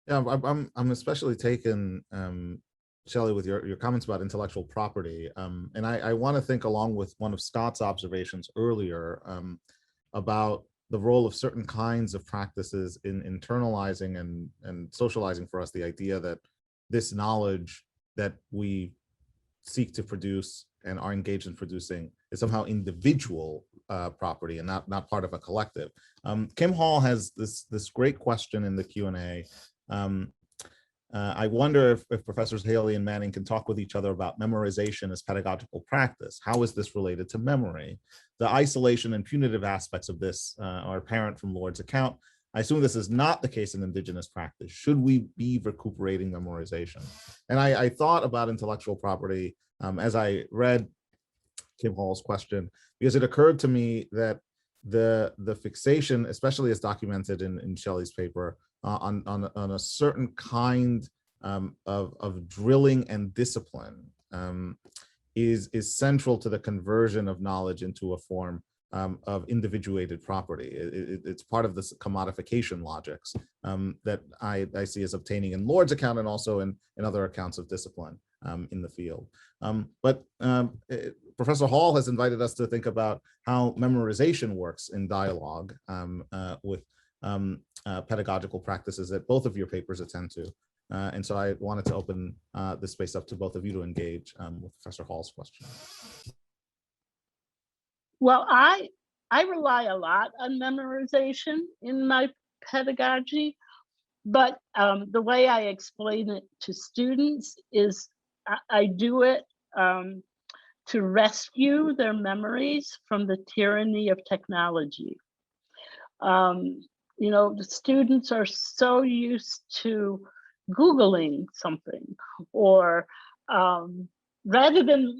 Yeah, I'm especially taken, Shelley, with your comments about intellectual property, and I want to think along with one of Scott's observations earlier about the role of certain kinds of practices in internalizing and socializing for us the idea that this knowledge that we seek to produce and are engaged in producing is somehow individual property and not part of a collective. Kim Hall has this great question in the Q&A. I wonder if Professors Haley and Manning can talk with each other about memorization as pedagogical practice. How is this related to memory? The isolation and punitive aspects of this are apparent from Lord's account. I assume this is not the case in indigenous practice. Should we be recuperating memorization? And I thought about intellectual property as I read Kim Hall's question, because it occurred to me that the fixation, especially as documented in Shelley's paper, on a certain kind of drilling and discipline is central to the conversion of knowledge into a form of individuated property. It's part of this commodification logics that I see as obtaining in Lord's account and also in other accounts of discipline in the field. Professor Hall has invited us to think about how memorization works in dialogue with pedagogical practices that both of your papers attend to. And so I wanted to open this space up to both of you to engage with Professor Hall's question. Well, I rely a lot on memorization in my pedagogy, but the way I explain it to students is I do it to rescue their memories from the tyranny of technology. You know, the students are so used to Googling something, or rather than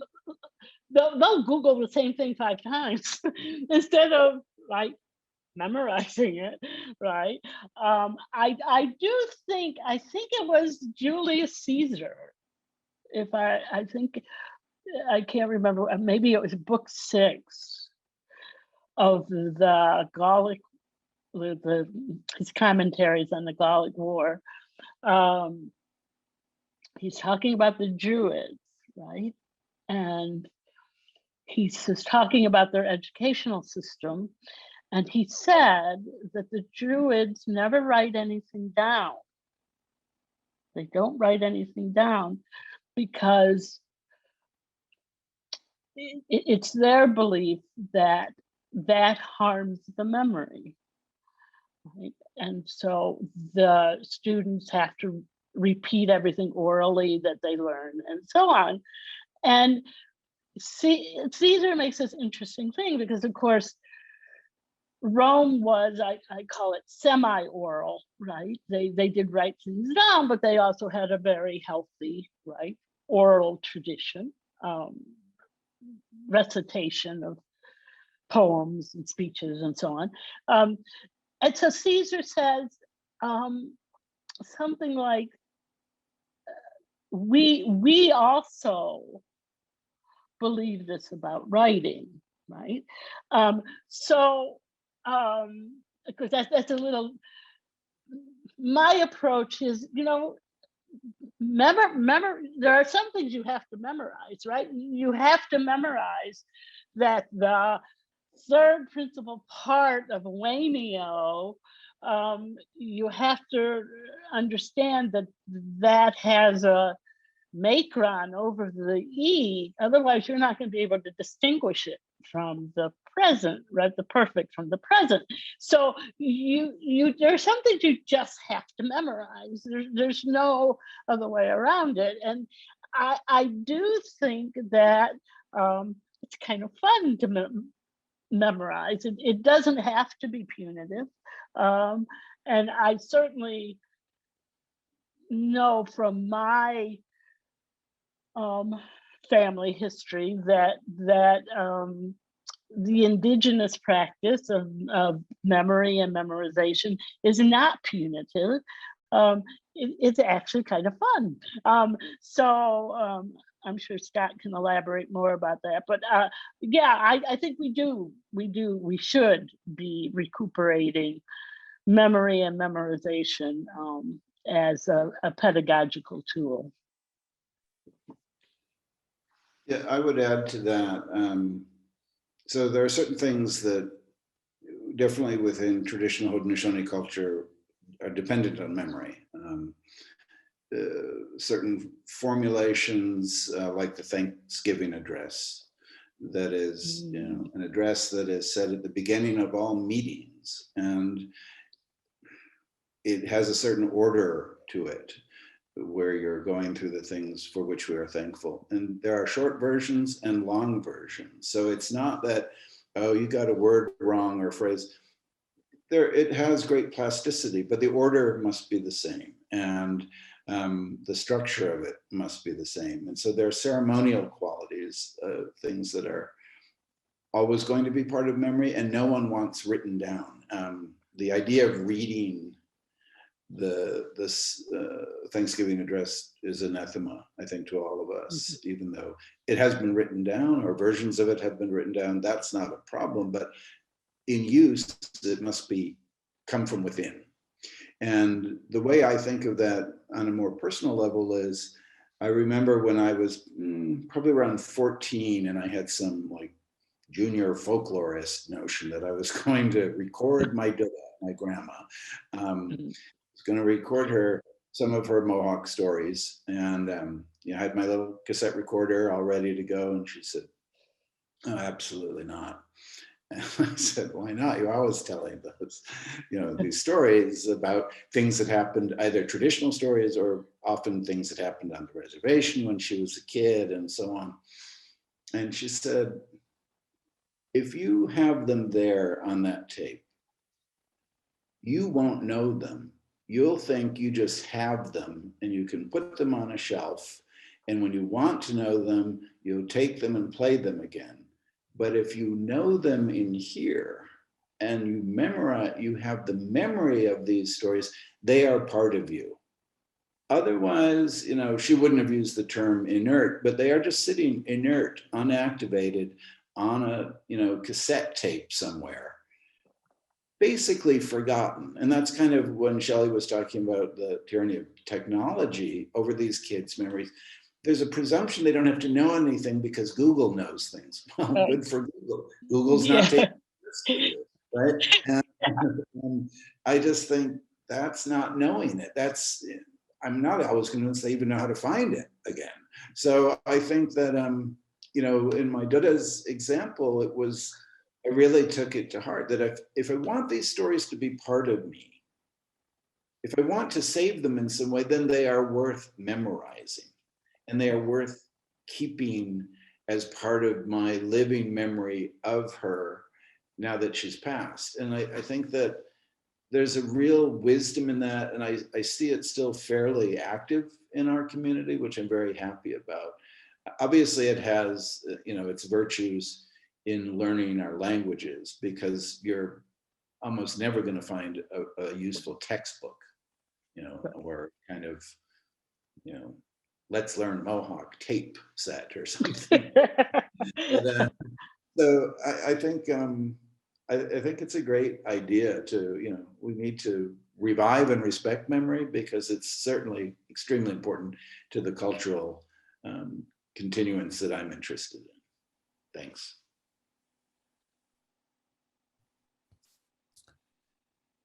they'll Google the same thing 5 times instead of like memorizing it, right? I think it was Julius Caesar. If I think, I can't remember, maybe it was book 6 of the Gallic, his commentaries on the Gallic War. He's talking about the Druids, right? And he's just talking about their educational system. And he said that the Druids never write anything down. They don't write anything down because it's their belief that that harms the memory, right? And so the students have to repeat everything orally that they learn and so on. And Caesar makes this interesting thing because, of course, Rome was, I call it semi-oral, right? They did write things down, but they also had a very healthy, right, oral tradition, recitation of poems and speeches and so on. And so Caesar says something like, we also believe this about writing, right? Because that's a little, my approach is, you know, there are some things you have to memorize, right? You have to memorize that the third principal part of Wayneio, you have to understand that has a macron over the E, otherwise you're not going to be able to distinguish it from the present, right? The perfect from the present. So there's some things you just have to memorize. There's no other way around it. And I do think that it's kind of fun to memorize. It doesn't have to be punitive. And I certainly know from my family history that the indigenous practice of memory and memorization is not punitive. It's actually kind of fun. I'm sure Scott can elaborate more about that. But yeah, I think we should be recuperating memory and memorization as a pedagogical tool. Yeah, I would add to that. So there are certain things that definitely within traditional Haudenosaunee culture are dependent on memory. Certain formulations like the Thanksgiving address, that is, you know, an address that is said at the beginning of all meetings, and it has a certain order to it, where you're going through the things for which we are thankful. And there are short versions and long versions. So it's not that, oh, you got a word wrong or phrase. It has great plasticity, but the order must be the same. And the structure of it must be the same. And so there are ceremonial qualities, things that are always going to be part of memory, and no one wants written down. The idea of reading this Thanksgiving address is anathema, I think, to all of us, even though it has been written down or versions of it have been written down. That's not a problem, but in use, it must come from within. And the way I think of that on a more personal level is, I remember when I was probably around 14 and I had some like junior folklorist notion that I was going to record my grandma. I was going to record some of her Mohawk stories. And I had my little cassette recorder all ready to go. And she said, "Oh, absolutely not." And I said, "Why not? You're always telling those, these stories about things that happened, either traditional stories or often things that happened on the reservation when she was a kid and so on." And she said, "If you have them there on that tape, you won't know them. You'll think you just have them and you can put them on a shelf. And when you want to know them, you'll take them and play them again. But if you know them in here and you have the memory of these stories, they are part of you. Otherwise, she wouldn't have used the term inert, but they are just sitting inert, unactivated on a cassette tape somewhere, basically forgotten." And that's kind of when Shelley was talking about the tyranny of technology over these kids' memories. There's a presumption they don't have to know anything because Google knows things. Well, good for Google. Google's not taking this for you, right? And I just think that's not knowing it. I'm not always convinced they even know how to find it again. So I think that, in my Duda's example, I really took it to heart that if I want these stories to be part of me, if I want to save them in some way, then they are worth memorizing. And they are worth keeping as part of my living memory of her now that she's passed. And I think that there's a real wisdom in that. And I see it still fairly active in our community, which I'm very happy about. Obviously, it has its virtues in learning our languages, because you're almost never going to find a useful textbook, or kind of, let's learn Mohawk tape set or something. But, so I think it's a great idea to, we need to revive and respect memory, because it's certainly extremely important to the cultural continuance that I'm interested in. Thanks.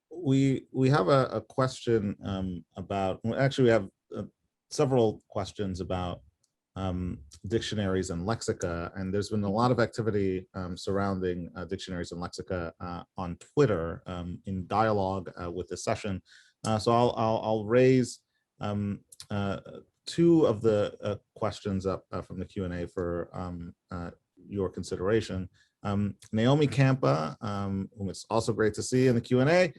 We have a question about, well, actually we have several questions about dictionaries and lexica, and there's been a lot of activity surrounding dictionaries and lexica on Twitter in dialogue with this session. So I'll raise two of the questions up from the Q&A for your consideration. Naomi Campa, whom it's also great to see in the Q&A,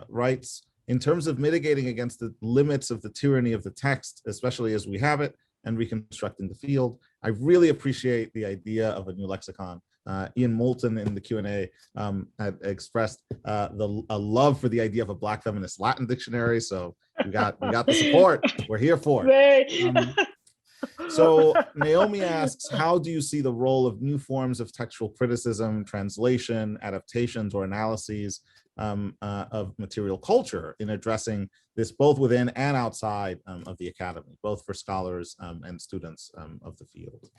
writes, "In terms of mitigating against the limits of the tyranny of the text, especially as we have it, and reconstructing the field, I really appreciate the idea of a new lexicon." Ian Moulton in the Q&A had expressed a love for the idea of a Black feminist Latin dictionary. So we got the support. We're here for it. So Naomi asks, how do you see the role of new forms of textual criticism, translation, adaptations, or analyses of material culture in addressing this both within and outside of the academy, both for scholars and students of the field?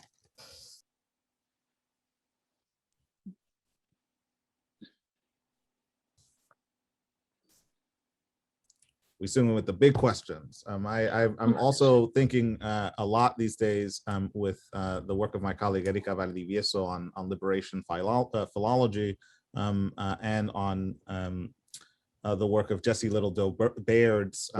We soon with the big questions. I'm also thinking a lot these days with the work of my colleague Erika Valdivieso on liberation philology and on the work of Jessie Little-Doe Baird's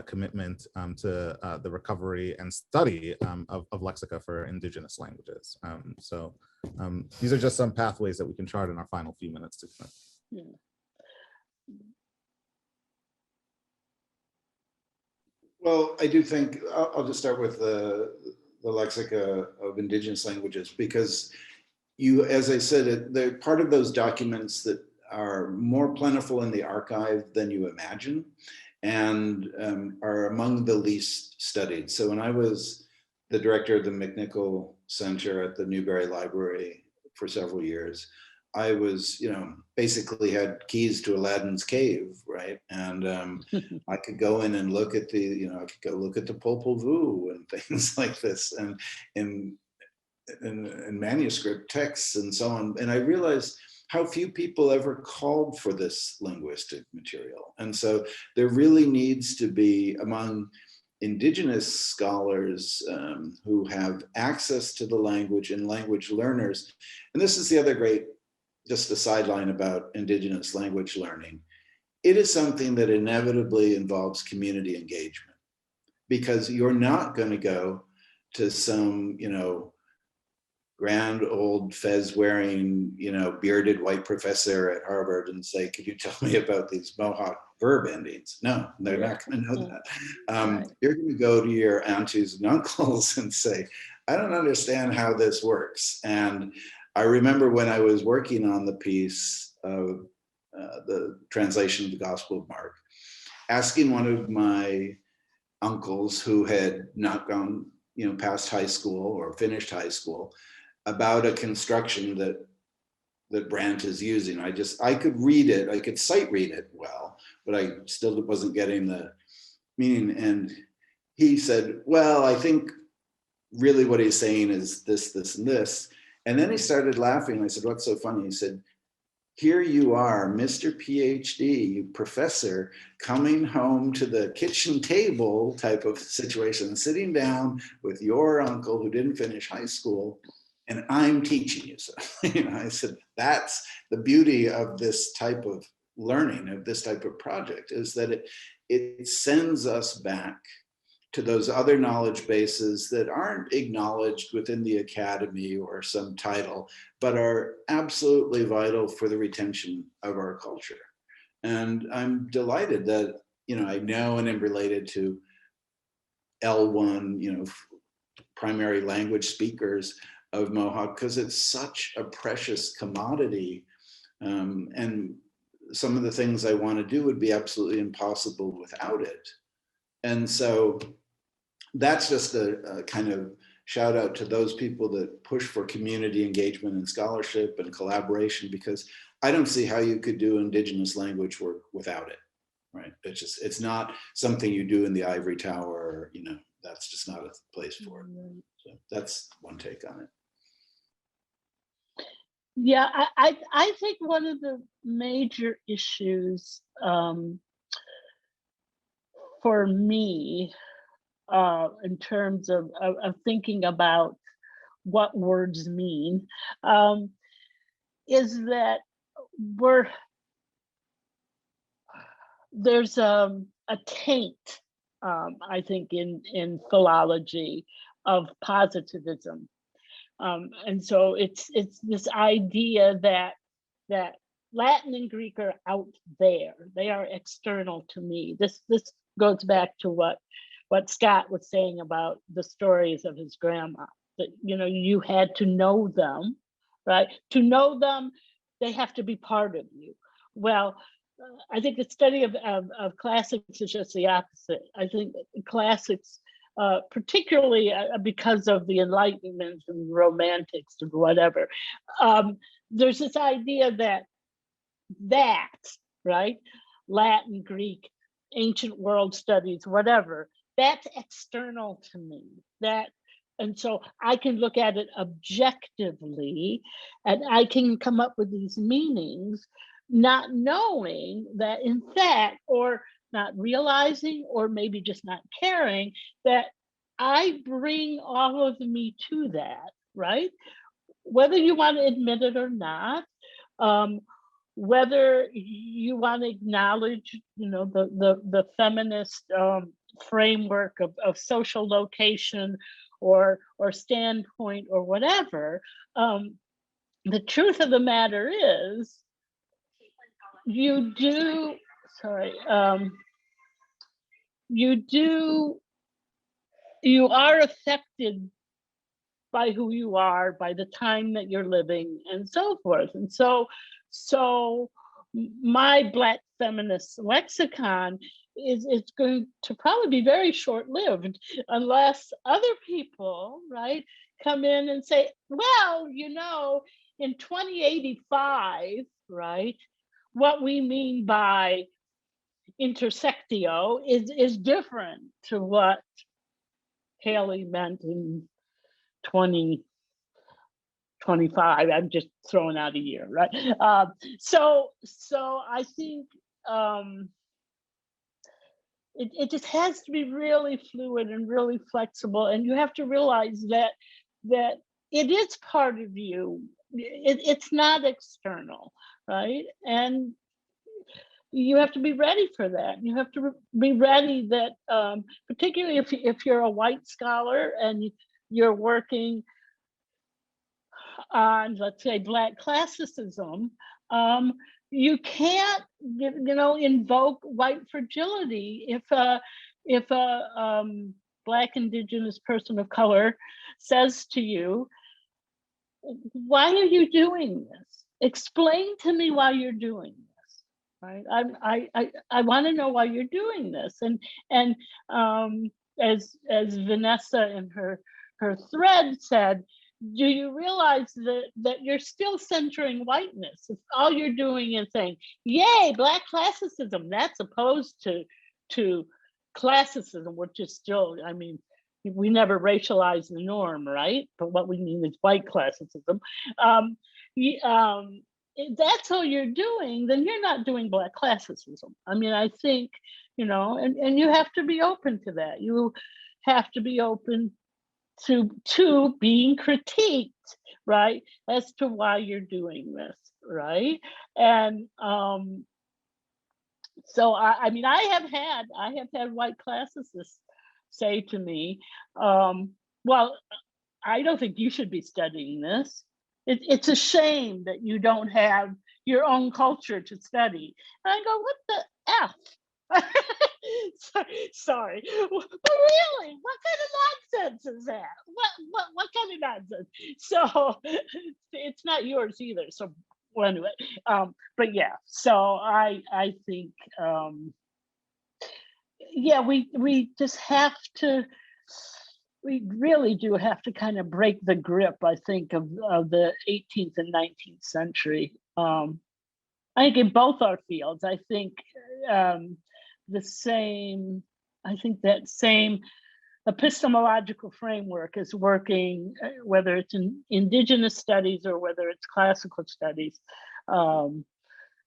commitment to the recovery and study of lexica for indigenous languages. So these are just some pathways that we can chart in our final few minutes to finish. Well, I do think, I'll just start with the lexica of indigenous languages, because as I said, they're part of those documents that are more plentiful in the archive than you imagine, and are among the least studied. So when I was the director of the McNichol Center at the Newberry Library for several years, I was, basically had keys to Aladdin's cave, right? And I could go in and look at the, I could go look at the Popol Vuh and things like this, and in manuscript texts and so on. And I realized how few people ever called for this linguistic material. And so there really needs to be, among Indigenous scholars who have access to the language and language learners. And this is the other great, just a sideline about Indigenous language learning. It is something that inevitably involves community engagement, because you're not going to go to some, grand old fez wearing, bearded white professor at Harvard and say, could you tell me about these Mohawk verb endings? No, they're not going to know that. You're going to go to your aunties and uncles and say, I don't understand how this works. And I remember when I was working on the piece of the translation of the Gospel of Mark, asking one of my uncles who had not gone, past high school or finished high school, about a construction that Brandt is using. I could read it, I could sight read it well, but I still wasn't getting the meaning. And he said, well, I think really what he's saying is this, this, and this. And then he started laughing. I said, what's so funny? He said, here you are, Mr. PhD, you professor, coming home to the kitchen table type of situation, sitting down with your uncle who didn't finish high school, and I'm teaching you. So, I said, that's the beauty of this type of learning, of this type of project, is that it sends us back to those other knowledge bases that aren't acknowledged within the academy or some title, but are absolutely vital for the retention of our culture. And I'm delighted that, I know and am related to L1, primary language speakers of Mohawk, because it's such a precious commodity. And some of the things I want to do would be absolutely impossible without it. And so that's just a kind of shout out to those people that push for community engagement and scholarship and collaboration, because I don't see how you could do Indigenous language work without it, right? It's not something you do in the ivory tower, that's just not a place for it. So that's one take on it. Yeah, I think one of the major issues for me in terms of thinking about what words mean is that there's a taint, I think, in philology of positivism. And so it's this idea that Latin and Greek are out there; they are external to me. This goes back to what Scott was saying about the stories of his grandma. That you had to know them, right? To know them, they have to be part of you. Well, I think the study of classics is just the opposite. I think classics, particularly because of the Enlightenment and Romantics and whatever, there's this idea that right, Latin, Greek, ancient world studies, whatever, that's external to me. And so I can look at it objectively, and I can come up with these meanings, not knowing that in fact, or not realizing, or maybe just not caring, that I bring all of me to that, right? Whether you want to admit it or not, whether you want to acknowledge, the feminist framework of social location or standpoint or whatever, the truth of the matter is, you are affected by who you are, by the time that you're living, and so forth. And so my Black feminist lexicon is going to probably be very short-lived unless other people, right, come in and say, well, you know, in 2085, right, what we mean by intersectio is different to what Haley meant in 2025. I'm just throwing out a year, right? So I think it just has to be really fluid and really flexible, and you have to realize that it is part of you. It's not external, right? And you have to be ready for that. You have to be ready that, particularly if you're a white scholar and you're working on, let's say, Black classicism, you can't, invoke white fragility if a Black Indigenous person of color says to you, "Why are you doing this? Explain to me why you're doing this." Right? I want to know why you're doing this. And as Vanessa in her thread said, do you realize that you're still centering whiteness? If all you're doing is saying, "Yay, Black classicism," that's opposed to classicism, which is still, I mean, we never racialize the norm, right? But what we mean is white classicism. If that's all you're doing, then you're not doing Black classicism. I mean, I think, and you have to be open to that. You have to be open to being critiqued, right, as to why you're doing this, right? And so I mean, I have had white classicists say to me, well, I don't think you should be studying this. It's a shame that you don't have your own culture to study. And I go, what the F? Sorry, but really, what kind of nonsense is that? What kind of nonsense? So it's not yours either. So well, anyway, but yeah. So I think yeah, we just have to. We really do have to kind of break the grip, I think, of the 18th and 19th century. I think in both our fields, I think that same epistemological framework is working, whether it's in Indigenous studies or whether it's classical studies. And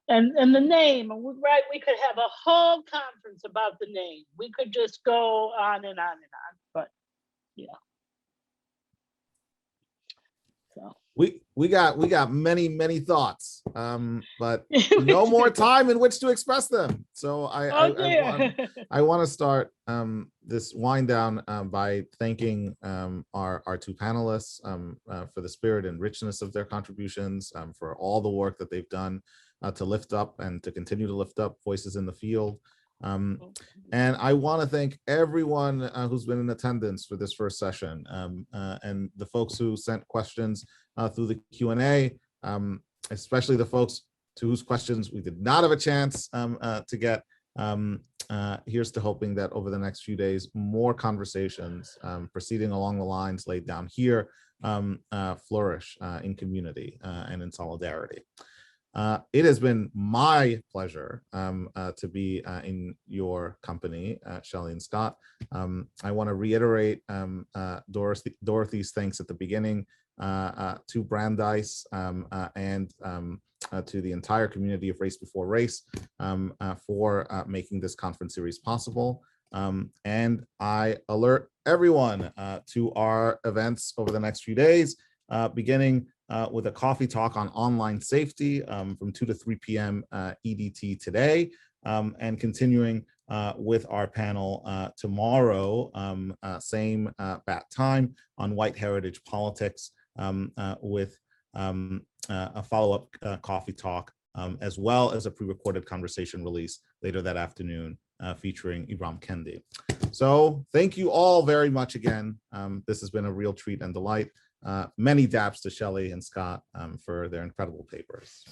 the name, right? We could have a whole conference about the name. We could just go on and on and on, but yeah. So we got many thoughts, but no more time in which to express them. So I want to start this wind down by thanking our two panelists for the spirit and richness of their contributions, for all the work that they've done to lift up and to continue to lift up voices in the field. And I want to thank everyone who's been in attendance for this first session, and the folks who sent questions through the Q&A, especially the folks to whose questions we did not have a chance to get. Here's to hoping that over the next few days, more conversations proceeding along the lines laid down here flourish in community and in solidarity. It has been my pleasure to be in your company, Shelley and Scott. I want to reiterate Dorothy's thanks at the beginning to Brandeis and to the entire community of Race Before Race for making this conference series possible. And I alert everyone to our events over the next few days, beginning with a coffee talk on online safety from 2 to 3 p.m. EDT today, and continuing with our panel tomorrow, same bat time, on white heritage politics, with a follow-up coffee talk, as well as a pre-recorded conversation release later that afternoon featuring Ibram Kendi. So thank you all very much again. This has been a real treat and delight. Many daps to Shelley and Scott for their incredible papers.